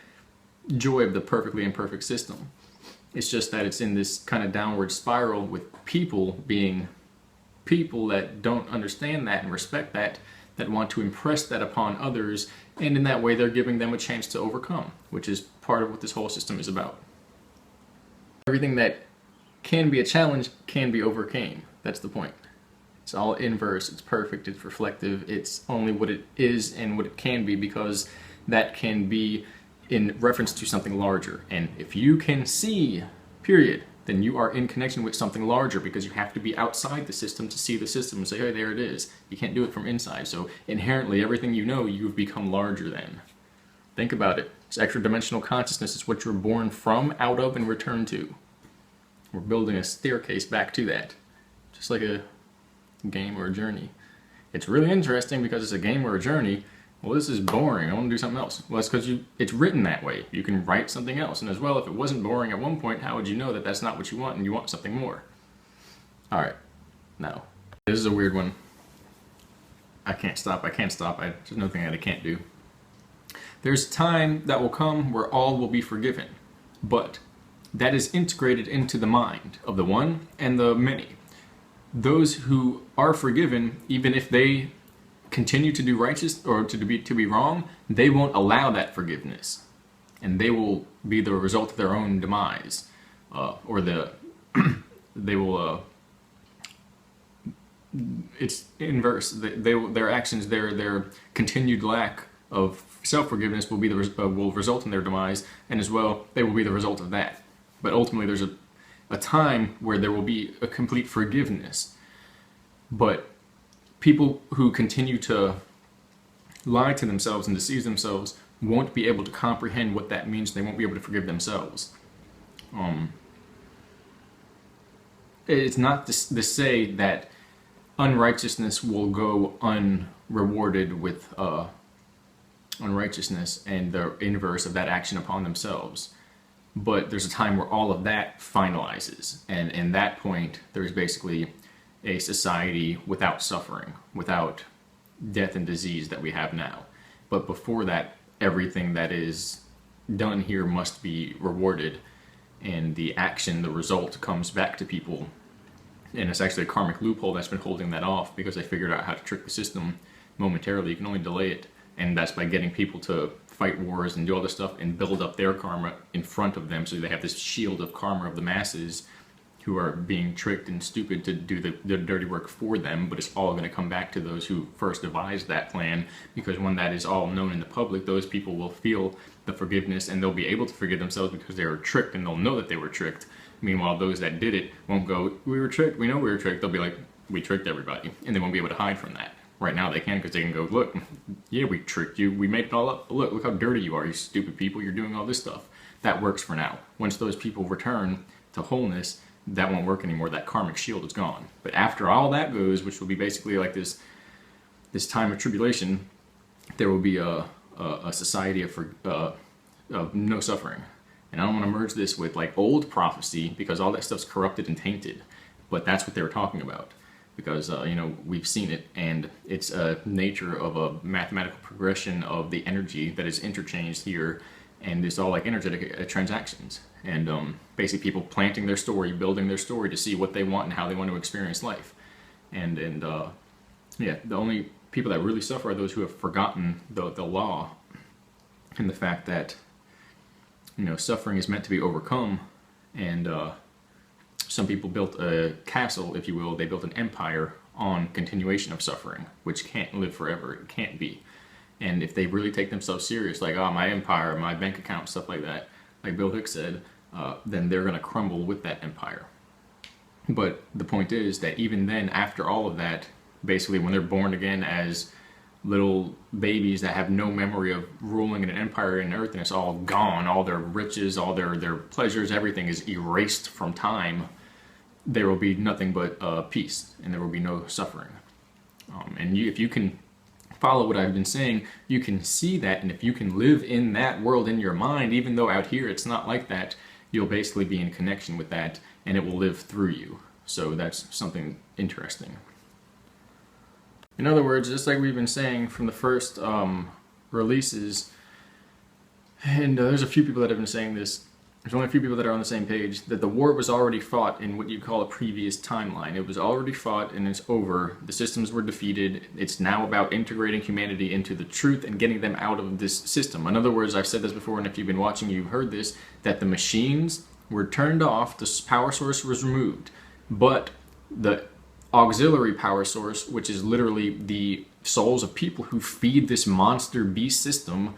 joy of the perfectly imperfect system. It's just that it's in this kind of downward spiral, with people being people that don't understand that and respect that want to impress that upon others, and in that way they're giving them a chance to overcome, which is part of what this whole system is about. Everything that can be a challenge can be overcame. That's the point. It's all inverse, it's perfect, it's reflective, it's only what it is and what it can be, because that can be in reference to something larger. And if you can see, period, then you are in connection with something larger, because you have to be outside the system to see the system and say, hey, there it is. You can't do it from inside. So inherently, everything you know, you've become larger than. Think about it. It's extra dimensional consciousness. It's what you're born from, out of, and return to. We're building a staircase back to that. Just like a game or a journey. It's really interesting because it's a game or a journey. Well, this is boring. I want to do something else. Well, it's because it's written that way. You can write something else. And as well, if it wasn't boring at one point, how would you know that that's not what you want and you want something more? All right. Now, this is a weird one. I can't stop. There's nothing that I can't do. There's time that will come where all will be forgiven. But that is integrated into the mind of the one and the many. Those who are forgiven, even if they continue to do righteous or to be wrong, they won't allow that forgiveness, and they will be the result of their own demise, they will. It's inverse. Their actions, their continued lack of self-forgiveness will result in their demise, and as well they will be the result of that. But ultimately, there's a time where there will be a complete forgiveness. But people who continue to lie to themselves and deceive themselves won't be able to comprehend what that means. They won't be able to forgive themselves. It's not to say that unrighteousness will go unrewarded with unrighteousness and the inverse of that action upon themselves. But there's a time where all of that finalizes. And in that point, there's basically a society without suffering, without death and disease that we have now. But before that, everything that is done here must be rewarded. And the action, the result, comes back to people. And it's actually a karmic loophole that's been holding that off because they figured out how to trick the system momentarily. You can only delay it. And that's by getting people to fight wars and do all this stuff and build up their karma in front of them, so they have this shield of karma of the masses who are being tricked and stupid to do the dirty work for them. But it's all going to come back to those who first devised that plan, because when that is all known in the public, those people will feel the forgiveness and they'll be able to forgive themselves because they were tricked, and they'll know that they were tricked. Meanwhile, those that did it won't go, we were tricked, we know we were tricked. They'll be like, we tricked everybody, and they won't be able to hide from that. Right now they can, because they can go, look, yeah, we tricked you, we made it all up, look how dirty you are, you stupid people, you're doing all this stuff. That works for now. Once those people return to wholeness, that won't work anymore. That karmic shield is gone. But after all that goes, which will be basically like this time of tribulation, there will be a society of no suffering. And I don't want to merge this with like old prophecy, because all that stuff's corrupted and tainted. But that's what they were talking about. Because, we've seen it, and it's a nature of a mathematical progression of the energy that is interchanged here, and it's all like energetic transactions. And basically people planting their story, building their story to see what they want and how they want to experience life. And the only people that really suffer are those who have forgotten the law, and the fact that, suffering is meant to be overcome. And some people built a castle, if you will. They built an empire on continuation of suffering, which can't live forever. It can't be. And if they really take themselves serious, like, oh, my empire, my bank account, stuff like that, like Bill Hicks said, then they're going to crumble with that empire. But the point is that even then, after all of that, basically when they're born again as little babies that have no memory of ruling an empire in earth, and it's all gone, all their riches, all their pleasures, everything is erased from time, there will be nothing but peace, and there will be no suffering. And if you can follow what I've been saying, you can see that, and if you can live in that world in your mind, even though out here it's not like that, you'll basically be in connection with that, and it will live through you. So that's something interesting. In other words, just like we've been saying from the first releases, and there's a few people that have been saying this, there's only a few people that are on the same page, that the war was already fought in what you call a previous timeline. It was already fought and it's over. The systems were defeated. It's now about integrating humanity into the truth and getting them out of this system. In other words, I've said this before, and if you've been watching, you've heard this, that the machines were turned off, the power source was removed, but the auxiliary power source, which is literally the souls of people who feed this monster beast system,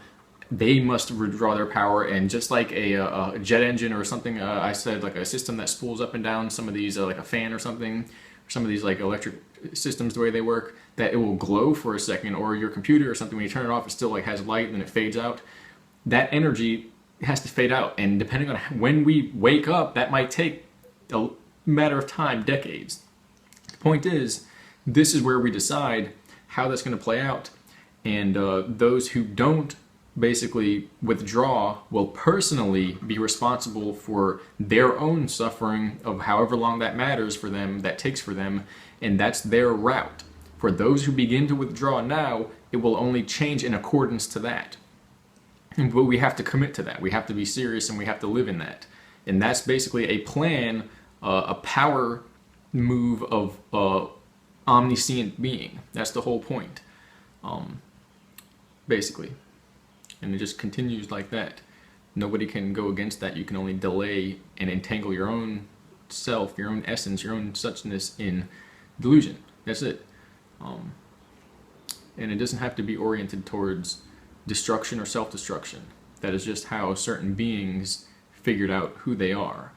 they must withdraw their power. And just like a jet engine or something, I said, like a system that spools up and down, some of these, like a fan or something, some of these like electric systems, the way they work, that it will glow for a second, or your computer or something, when you turn it off, it still like has light and then it fades out. That energy has to fade out, and depending on when we wake up, that might take a matter of time, decades. The point is, this is where we decide how that's going to play out, and those who don't basically withdraw will personally be responsible for their own suffering of however long that matters for them, that takes for them, and that's their route. For those who begin to withdraw now, it will only change in accordance to that. But we have to commit to that. We have to be serious, and we have to live in that. And that's basically a plan, a power move of omniscient being. That's the whole point, basically. And it just continues like that. Nobody can go against that. You can only delay and entangle your own self, your own essence, your own suchness in delusion. That's it. And it doesn't have to be oriented towards destruction or self-destruction. That is just how certain beings figured out who they are,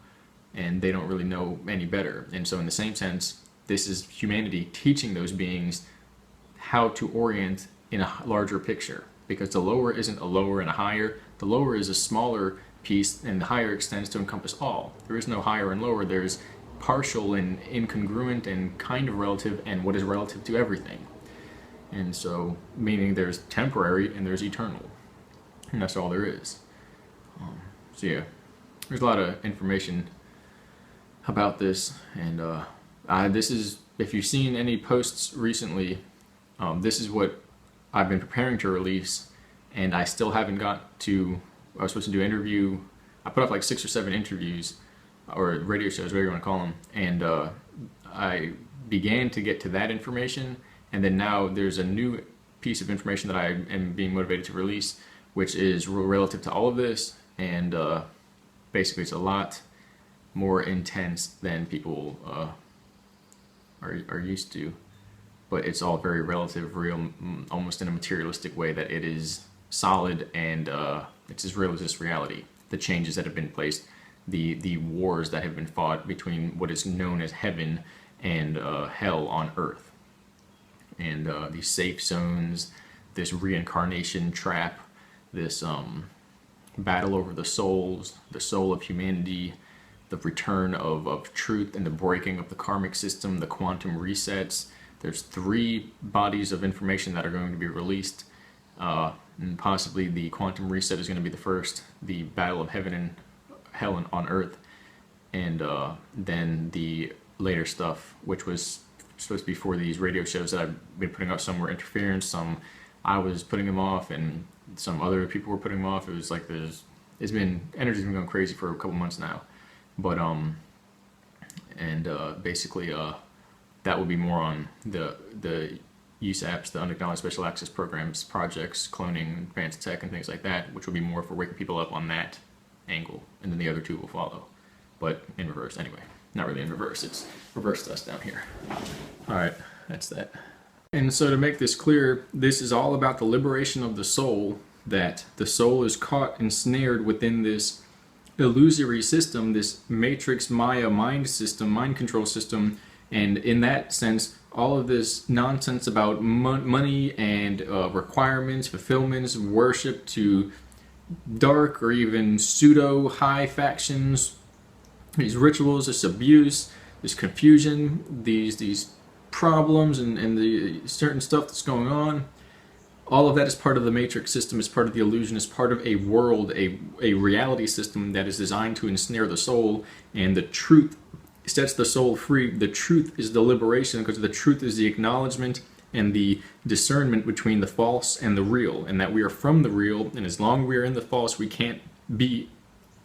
and they don't really know any better. And so in the same sense, this is humanity teaching those beings how to orient in a larger picture, because the lower isn't a lower and a higher. The lower is a smaller piece, and the higher extends to encompass all. There is no higher and lower. There's partial and incongruent and kind of relative, and what is relative to everything. And so, meaning there's temporary and there's eternal, and that's all there is. So yeah, there's a lot of information about this, and this is, if you've seen any posts recently, this is what I've been preparing to release, and I still haven't got to. I was supposed to do an interview. I put up like 6 or 7 interviews, or radio shows, whatever you want to call them, and I began to get to that information, and then now there's a new piece of information that I am being motivated to release, which is relative to all of this, and basically it's a lot more intense than people are used to, but it's all very relative, real, almost in a materialistic way, that it is solid, and it's as real as this reality. The changes that have been placed, the wars that have been fought between what is known as heaven and hell on earth, and these safe zones, this reincarnation trap, this battle over the souls, the soul of humanity, the return of truth, and the breaking of the karmic system, the quantum resets. There's 3 bodies of information that are going to be released, and possibly the quantum reset is going to be the first, the battle of heaven and hell on earth, and then the later stuff, which was supposed to be for these radio shows that I've been putting up. Some were interference, some I was putting them off, and some other people were putting them off. It was like energy's been going crazy for a couple months now, but basically that will be more on the USAPs, the unacknowledged special access programs, projects, cloning, advanced tech, and things like that, which will be more for waking people up on that angle, and then the other 2 will follow, but in reverse anyway. Not really in reverse, it's reversed us down here. Alright, that's that. And so to make this clear, this is all about the liberation of the soul, that the soul is caught, ensnared within this illusory system, this matrix Maya mind system, mind control system, and in that sense, all of this nonsense about money and requirements, fulfillments, worship to dark or even pseudo high factions, these rituals, this abuse, this confusion, these problems, and the certain stuff that's going on. All of that is part of the matrix system, is part of the illusion, is part of a world, a reality system that is designed to ensnare the soul, and the truth sets the soul free. The truth is the liberation, because the truth is the acknowledgement and the discernment between the false and the real, and that we are from the real, and as long as we are in the false, we can't be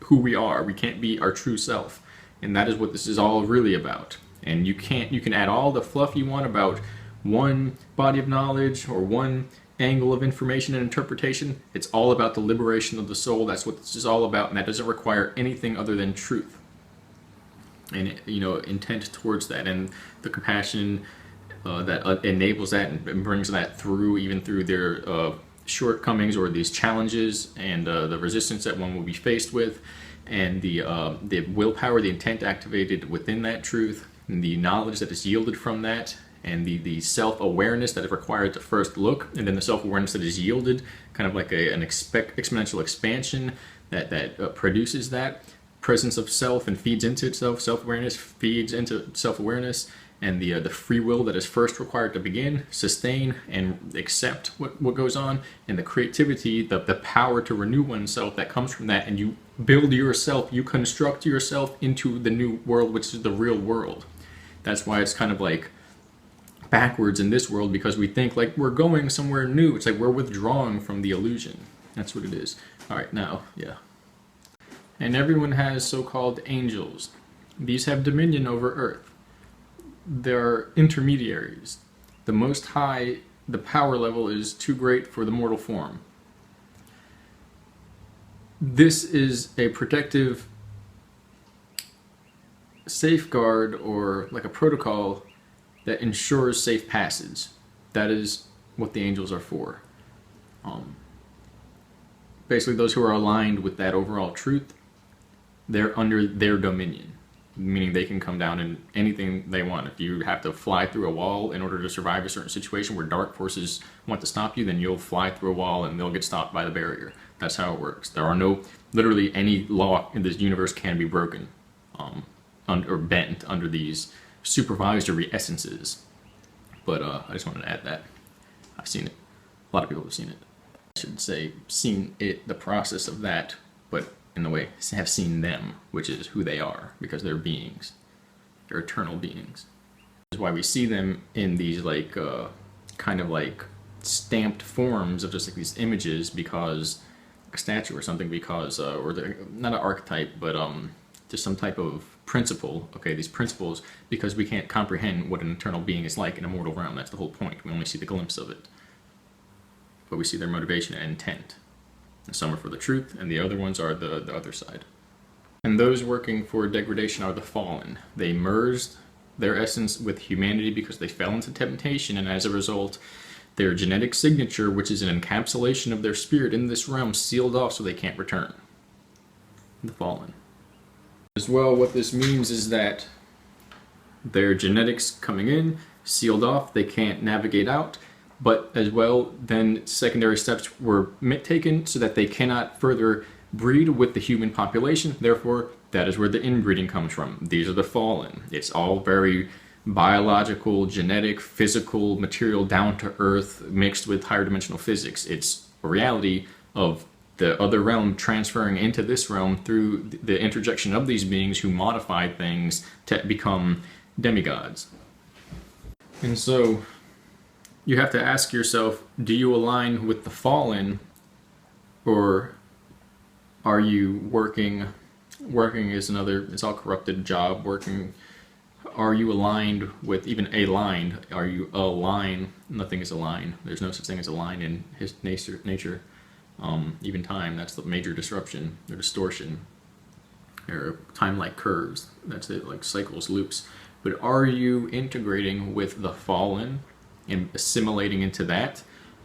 who we are. We can't be our true self, and that is what this is all really about. And you can add all the fluff you want about one body of knowledge or one angle of information and interpretation. It's all about the liberation of the soul. That's what this is all about, and that doesn't require anything other than truth and intent towards that, and the compassion that enables that and brings that through, even through their shortcomings or these challenges, and the resistance that one will be faced with, and the willpower, the intent activated within that truth, and the knowledge that is yielded from that, and the self-awareness that is required to first look, and then the self-awareness that is yielded, kind of like an exponential expansion that produces that presence of self and feeds into itself. Self-awareness feeds into self-awareness, and the free will that is first required to begin, sustain, and accept what goes on, and the creativity, the power to renew oneself that comes from that, and you build yourself, you construct yourself into the new world, which is the real world. That's why it's kind of like backwards in this world, because we think like we're going somewhere new. It's like we're withdrawing from the illusion. That's what it is. Alright, now, yeah. And everyone has so-called angels. These have dominion over earth. They're intermediaries. The Most High, the power level is too great for the mortal form. This is a protective safeguard, or like a protocol that ensures safe passage. That is what the angels are for. Basically, those who are aligned with that overall truth, they're under their dominion. meaning they can come down in anything they want. If you have to fly through a wall in order to survive a certain situation where dark forces want to stop you, then you'll fly through a wall and they'll get stopped by the barrier. That's how it works. There are no, literally any law in this universe can be broken or bent under these supervisory essences. But I just wanted to add that. I've seen it. A lot of people have seen it. I should say seen it, the process of that, but in the way, have seen them, which is who they are, because they're beings. They're eternal beings. This is why we see them in these like, kind of like stamped forms of just like these images, because a statue or something, because, or not an archetype, but just some type of principle, okay, these principles, because we can't comprehend what an eternal being is like in a mortal realm. That's the whole point. We only see the glimpse of it. But we see their motivation and intent. And some are for the truth, and the other ones are the other side. And those working for degradation are the fallen. They merged their essence with humanity because they fell into temptation, and as a result, their genetic signature, which is an encapsulation of their spirit in this realm, sealed off so they can't return. The fallen. As well, what this means is that their genetics coming in, sealed off, they can't navigate out, but as well, then secondary steps were taken so that they cannot further breed with the human population. Therefore, that is where the inbreeding comes from. These are the fallen. It's all very biological, genetic, physical, material, down to earth, mixed with higher dimensional physics. It's a reality of the other realm transferring into this realm through the interjection of these beings who modify things to become demigods. And so you have to ask yourself, do you align with the fallen, or are you working is another, it's all corrupted job, working, are you aligned with, even aligned, are you aligned? Nothing is aligned. There's no such thing as align in his nature. Even time, that's the major disruption, or distortion, or time-like curves, that's it, like cycles, loops. But are you integrating with the fallen and assimilating into that,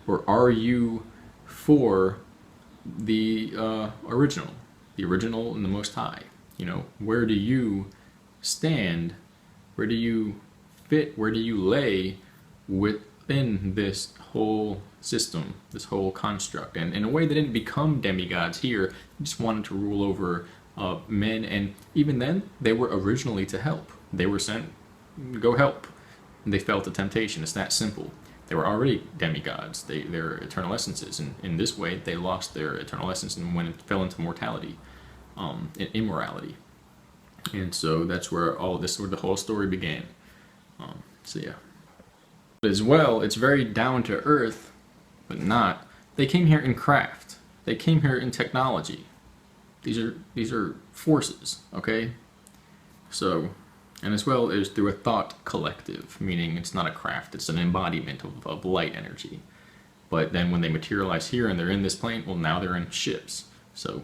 or are you for the original and the Most High? You know, where do you stand? Where do you fit? Where do you lay within this whole system, this whole construct? And in a way, they didn't become demigods here. They just wanted to rule over men, and even then, they were originally to help. They were sent, go help. And they fell to temptation. It's that simple. They were already demigods. They're eternal essences, and in this way, they lost their eternal essence and fell into mortality, and immorality. And so that's where the whole story began. So yeah. As well, it's very down to earth, but not. They came here in craft. They came here in technology. These are forces, okay? So, and as well as through a thought collective, meaning it's not a craft, it's an embodiment of light energy. But then when they materialize here and they're in this plane, well, now they're in ships. So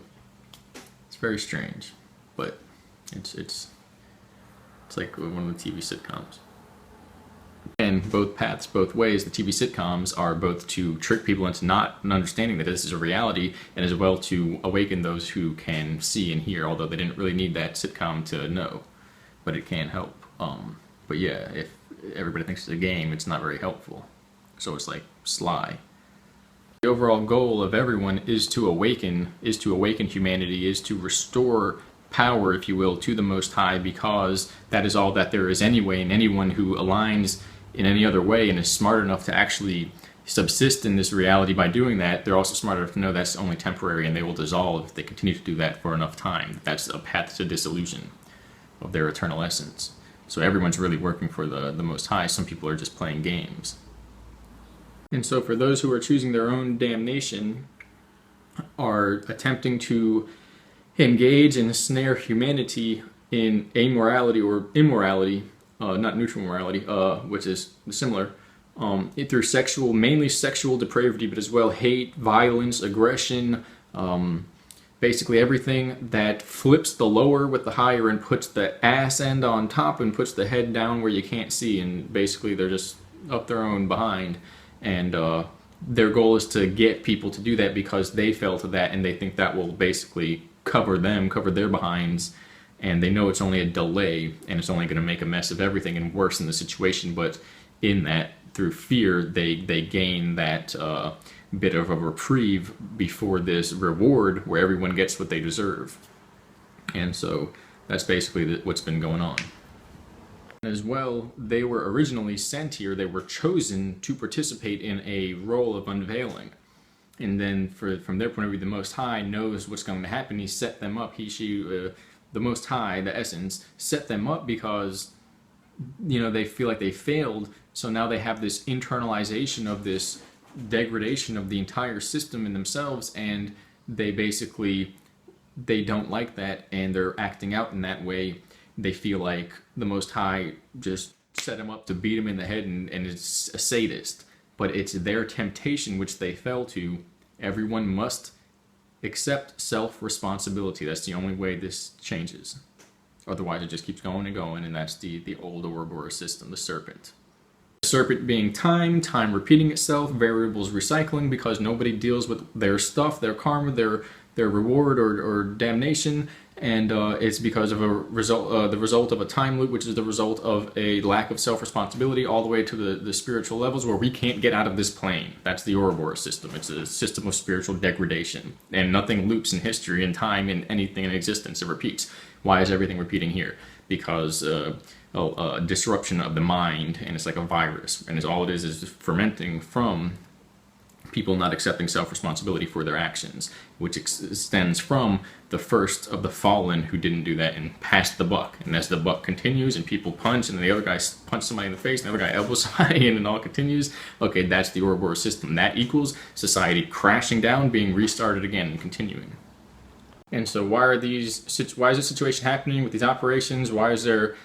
it's very strange, but it's like one of the TV sitcoms. And both paths, both ways, the TV sitcoms are both to trick people into not understanding that this is a reality, and as well to awaken those who can see and hear, although they didn't really need that sitcom to know. But it can help. But yeah, if everybody thinks it's a game, it's not very helpful. So it's like Sly. The overall goal of everyone is to awaken humanity, is to restore power, if you will, to the Most High, because that is all that there is anyway, and anyone who aligns in any other way and is smart enough to actually subsist in this reality by doing that, they're also smart enough to know that's only temporary, and they will dissolve if they continue to do that for enough time. That's a path to dissolution of their eternal essence. So everyone's really working for the Most High. Some people are just playing games. And so for those who are choosing their own damnation, are attempting to engage and snare humanity in amorality or immorality, not neutral morality, which is similar, through mainly sexual depravity, but as well hate, violence, aggression, basically everything that flips the lower with the higher and puts the ass end on top and puts the head down where you can't see, and basically they're just up their own behind, and their goal is to get people to do that because they fell to that, and they think that will basically cover their behinds, and they know it's only a delay, and it's only going to make a mess of everything and worsen the situation. But in that, through fear, they gain that bit of a reprieve before this reward where everyone gets what they deserve. And so that's basically what's been going on. As well, they were originally sent here, they were chosen to participate in a role of unveiling. And then from their point of view, the Most High knows what's going to happen. He set them up, the Most High, the Essence, set them up because, they feel like they failed. So now they have this internalization of this degradation of the entire system in themselves, and they don't like that, and they're acting out in that way. They feel like the Most High just set them up to beat them in the head and is a sadist. But it's their temptation which they fell to. Everyone must accept self-responsibility. That's the only way this changes. Otherwise, it just keeps going and going, and that's the old Ouroboros system, the serpent. The serpent being time repeating itself, variables recycling, because nobody deals with their stuff, their karma, their reward or damnation, and it's because of the result of a time loop, which is the result of a lack of self-responsibility, all the way to the spiritual levels where we can't get out of this plane. That's the Ouroboros system. It's a system of spiritual degradation, and nothing loops in history and time in anything in existence. It repeats. Why is everything repeating here? Because a disruption of the mind, and it's like a virus, and all it is fermenting from people not accepting self-responsibility for their actions, which extends from the first of the fallen who didn't do that and passed the buck. And as the buck continues and people punch, and the other guy punches somebody in the face, and the other guy elbows somebody, and it all continues, okay, that's the Ouroboros system. That equals society crashing down, being restarted again, and continuing. And so why is this situation happening with these operations? Why is there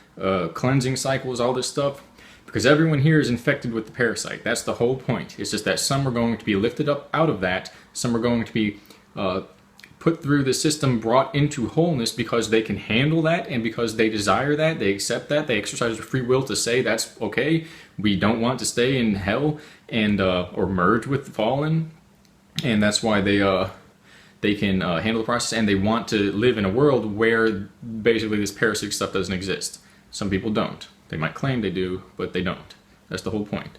cleansing cycles, all this stuff? Because everyone here is infected with the parasite. That's the whole point. It's just that some are going to be lifted up out of that. Some are going to be put through the system, brought into wholeness because they can handle that, and because they desire that, they accept that, they exercise their free will to say that's okay. We don't want to stay in hell and or merge with the fallen, and that's why they can handle the process, and they want to live in a world where basically this parasitic stuff doesn't exist. Some people don't. They might claim they do, but they don't. That's the whole point.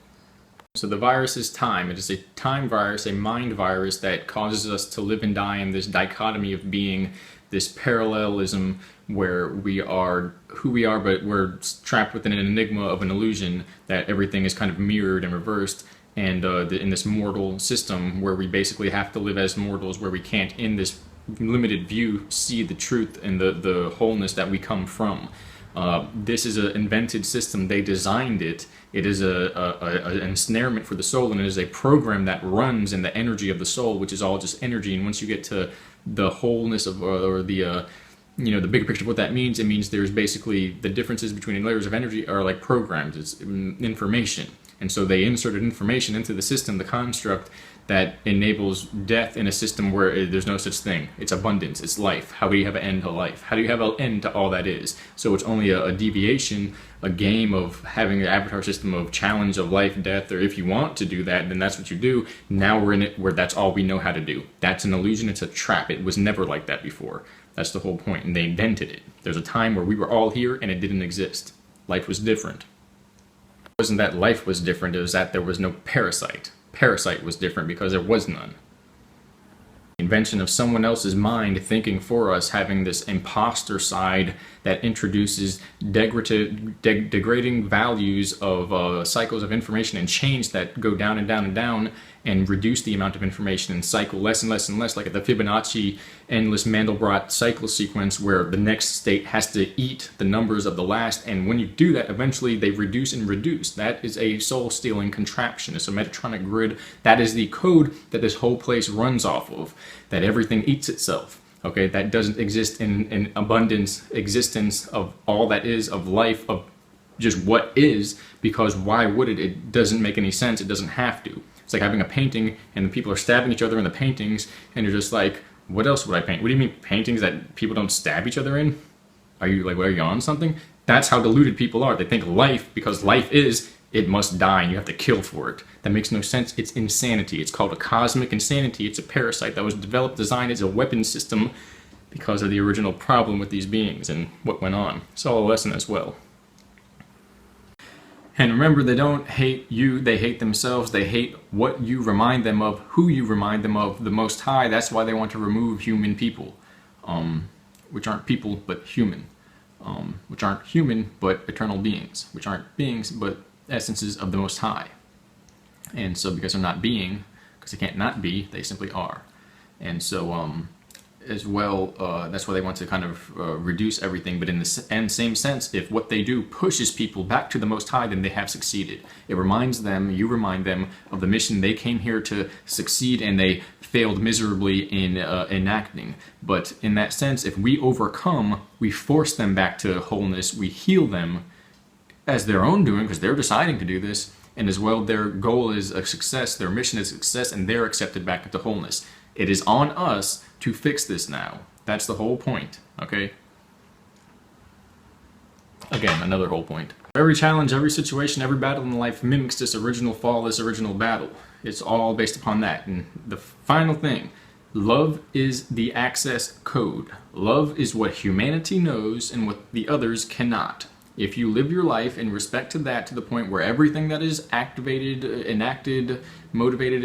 So the virus is time. It is a time virus, a mind virus that causes us to live and die in this dichotomy of being this parallelism where we are who we are, but we're trapped within an enigma of an illusion that everything is kind of mirrored and reversed, and in this mortal system where we basically have to live as mortals, where we can't, in this limited view, see the truth and the wholeness that we come from. This is an invented system. They designed it. It is an ensnarement for the soul, and it is a program that runs in the energy of the soul, which is all just energy. And once you get to the wholeness of, or the bigger picture of what that means, it means there's basically the differences between layers of energy are like programs. It's information. And so they inserted information into the system, the construct, that enables death in a system where there's no such thing. It's abundance, it's life. How do you have an end to life? How do you have an end to all that is? So it's only a deviation, a game of having an avatar system of challenge of life, death, or if you want to do that, then that's what you do. Now we're in it where that's all we know how to do. That's an illusion, it's a trap. It was never like that before. That's the whole point, and they invented it. There's a time where we were all here and it didn't exist. Life was different. It wasn't that life was different, it was that there was no parasite. Parasite was different because there was none. The invention of someone else's mind thinking for us, having this imposter side that introduces degrading values of cycles of information and change that go down and down and down, and reduce the amount of information and cycle less and less and less, like at the Fibonacci endless Mandelbrot cycle sequence, where the next state has to eat the numbers of the last, and when you do that, eventually they reduce and reduce. That is a soul-stealing contraption. It's a Metatronic grid. That is the code that this whole place runs off of, that everything eats itself. Okay, that doesn't exist in abundance existence of all that is, of life, of just what is, because why would it? It doesn't make any sense. It doesn't have to. It's like having a painting and the people are stabbing each other in the paintings, and you're just like, what else would I paint? What do you mean paintings that people don't stab each other in? Are you like, are you on something? That's how deluded people are. They think life, because life is, it must die and you have to kill for it. That makes no sense. It's insanity. It's called a cosmic insanity. It's a parasite that was developed, designed as a weapon system because of the original problem with these beings and what went on. It's all a lesson as well. And remember, they don't hate you, they hate themselves. They hate what you remind them of, who you remind them of, the Most High. That's why they want to remove human people, which aren't people but human, which aren't human but eternal beings, which aren't beings but essences of the Most High. And so because they're not being, because they can't not be, they simply are. And so as well, that's why they want to kind of reduce everything. But in the same sense, if what they do pushes people back to the Most High, then they have succeeded. It reminds them, you remind them of the mission they came here to succeed, and they failed miserably in enacting. But in that sense, if we overcome, we force them back to wholeness, we heal them as their own doing, because they're deciding to do this, and as well their goal is a success, their mission is success, and they're accepted back into wholeness. It is on us to fix this now. That's the whole point, okay? Again, another whole point. Every challenge, every situation, every battle in life mimics this original fall, this original battle. It's all based upon that. And the final thing, love is the access code. Love is what humanity knows and what the others cannot. If you live your life in respect to that, to the point where everything that is activated, enacted, motivated,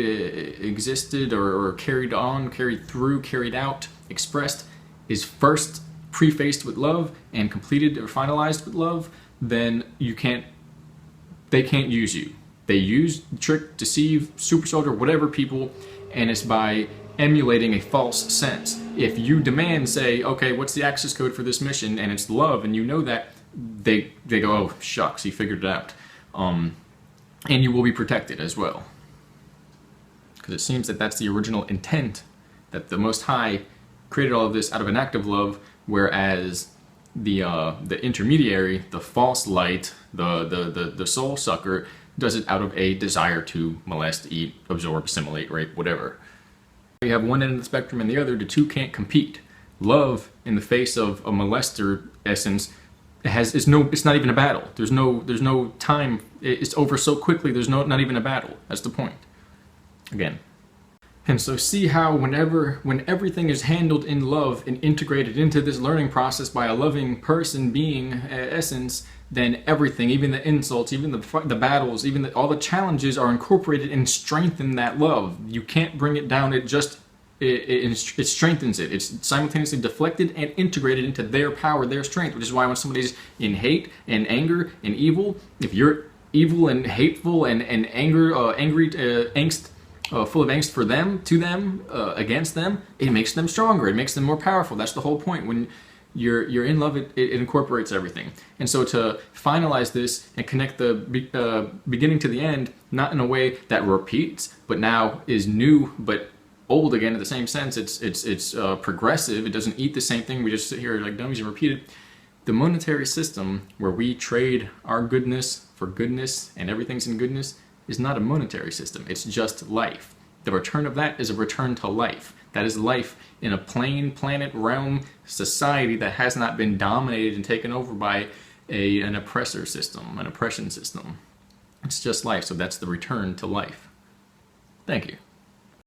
existed, or carried on, carried through, carried out, expressed, is first prefaced with love and completed or finalized with love, then they can't use you. They use, trick, deceive, super soldier, whatever people, and it's by emulating a false sense. If you demand, say, okay, what's the access code for this mission, and it's love, and you know that, they go, oh shucks, he figured it out, and you will be protected as well, because it seems that that's the original intent, that the Most High created all of this out of an act of love, whereas the intermediary, the false light, the soul sucker, does it out of a desire to molest, eat, absorb, assimilate, rape, whatever. You have one end of the spectrum and the other. The two can't compete. Love, in the face of a molester essence, it's not even a battle. There's no time. It's over so quickly. There's not even a battle. That's the point. Again. And so see how when everything is handled in love and integrated into this learning process by a loving person, being, essence, then everything, even the insults, even the battles, even all the challenges are incorporated and strengthen that love. You can't bring it down. It strengthens it. It's simultaneously deflected and integrated into their power, their strength, which is why when somebody's in hate and anger and evil, if you're evil and hateful and angry, angst, full of angst for them, to them, against them, it makes them stronger. It makes them more powerful. That's the whole point. When you're in love, it incorporates everything. And so to finalize this and connect the beginning to the end, not in a way that repeats, but now is new, but old again in the same sense. It's progressive. It doesn't eat the same thing. We just sit here like dummies and repeat it. The monetary system, where we trade our goodness for goodness and everything's in goodness, is not a monetary system. It's just life. The return of that is a return to life. That is life in a plane, planet, realm, society that has not been dominated and taken over by an oppressor system, an oppression system. It's just life. So that's the return to life. Thank you.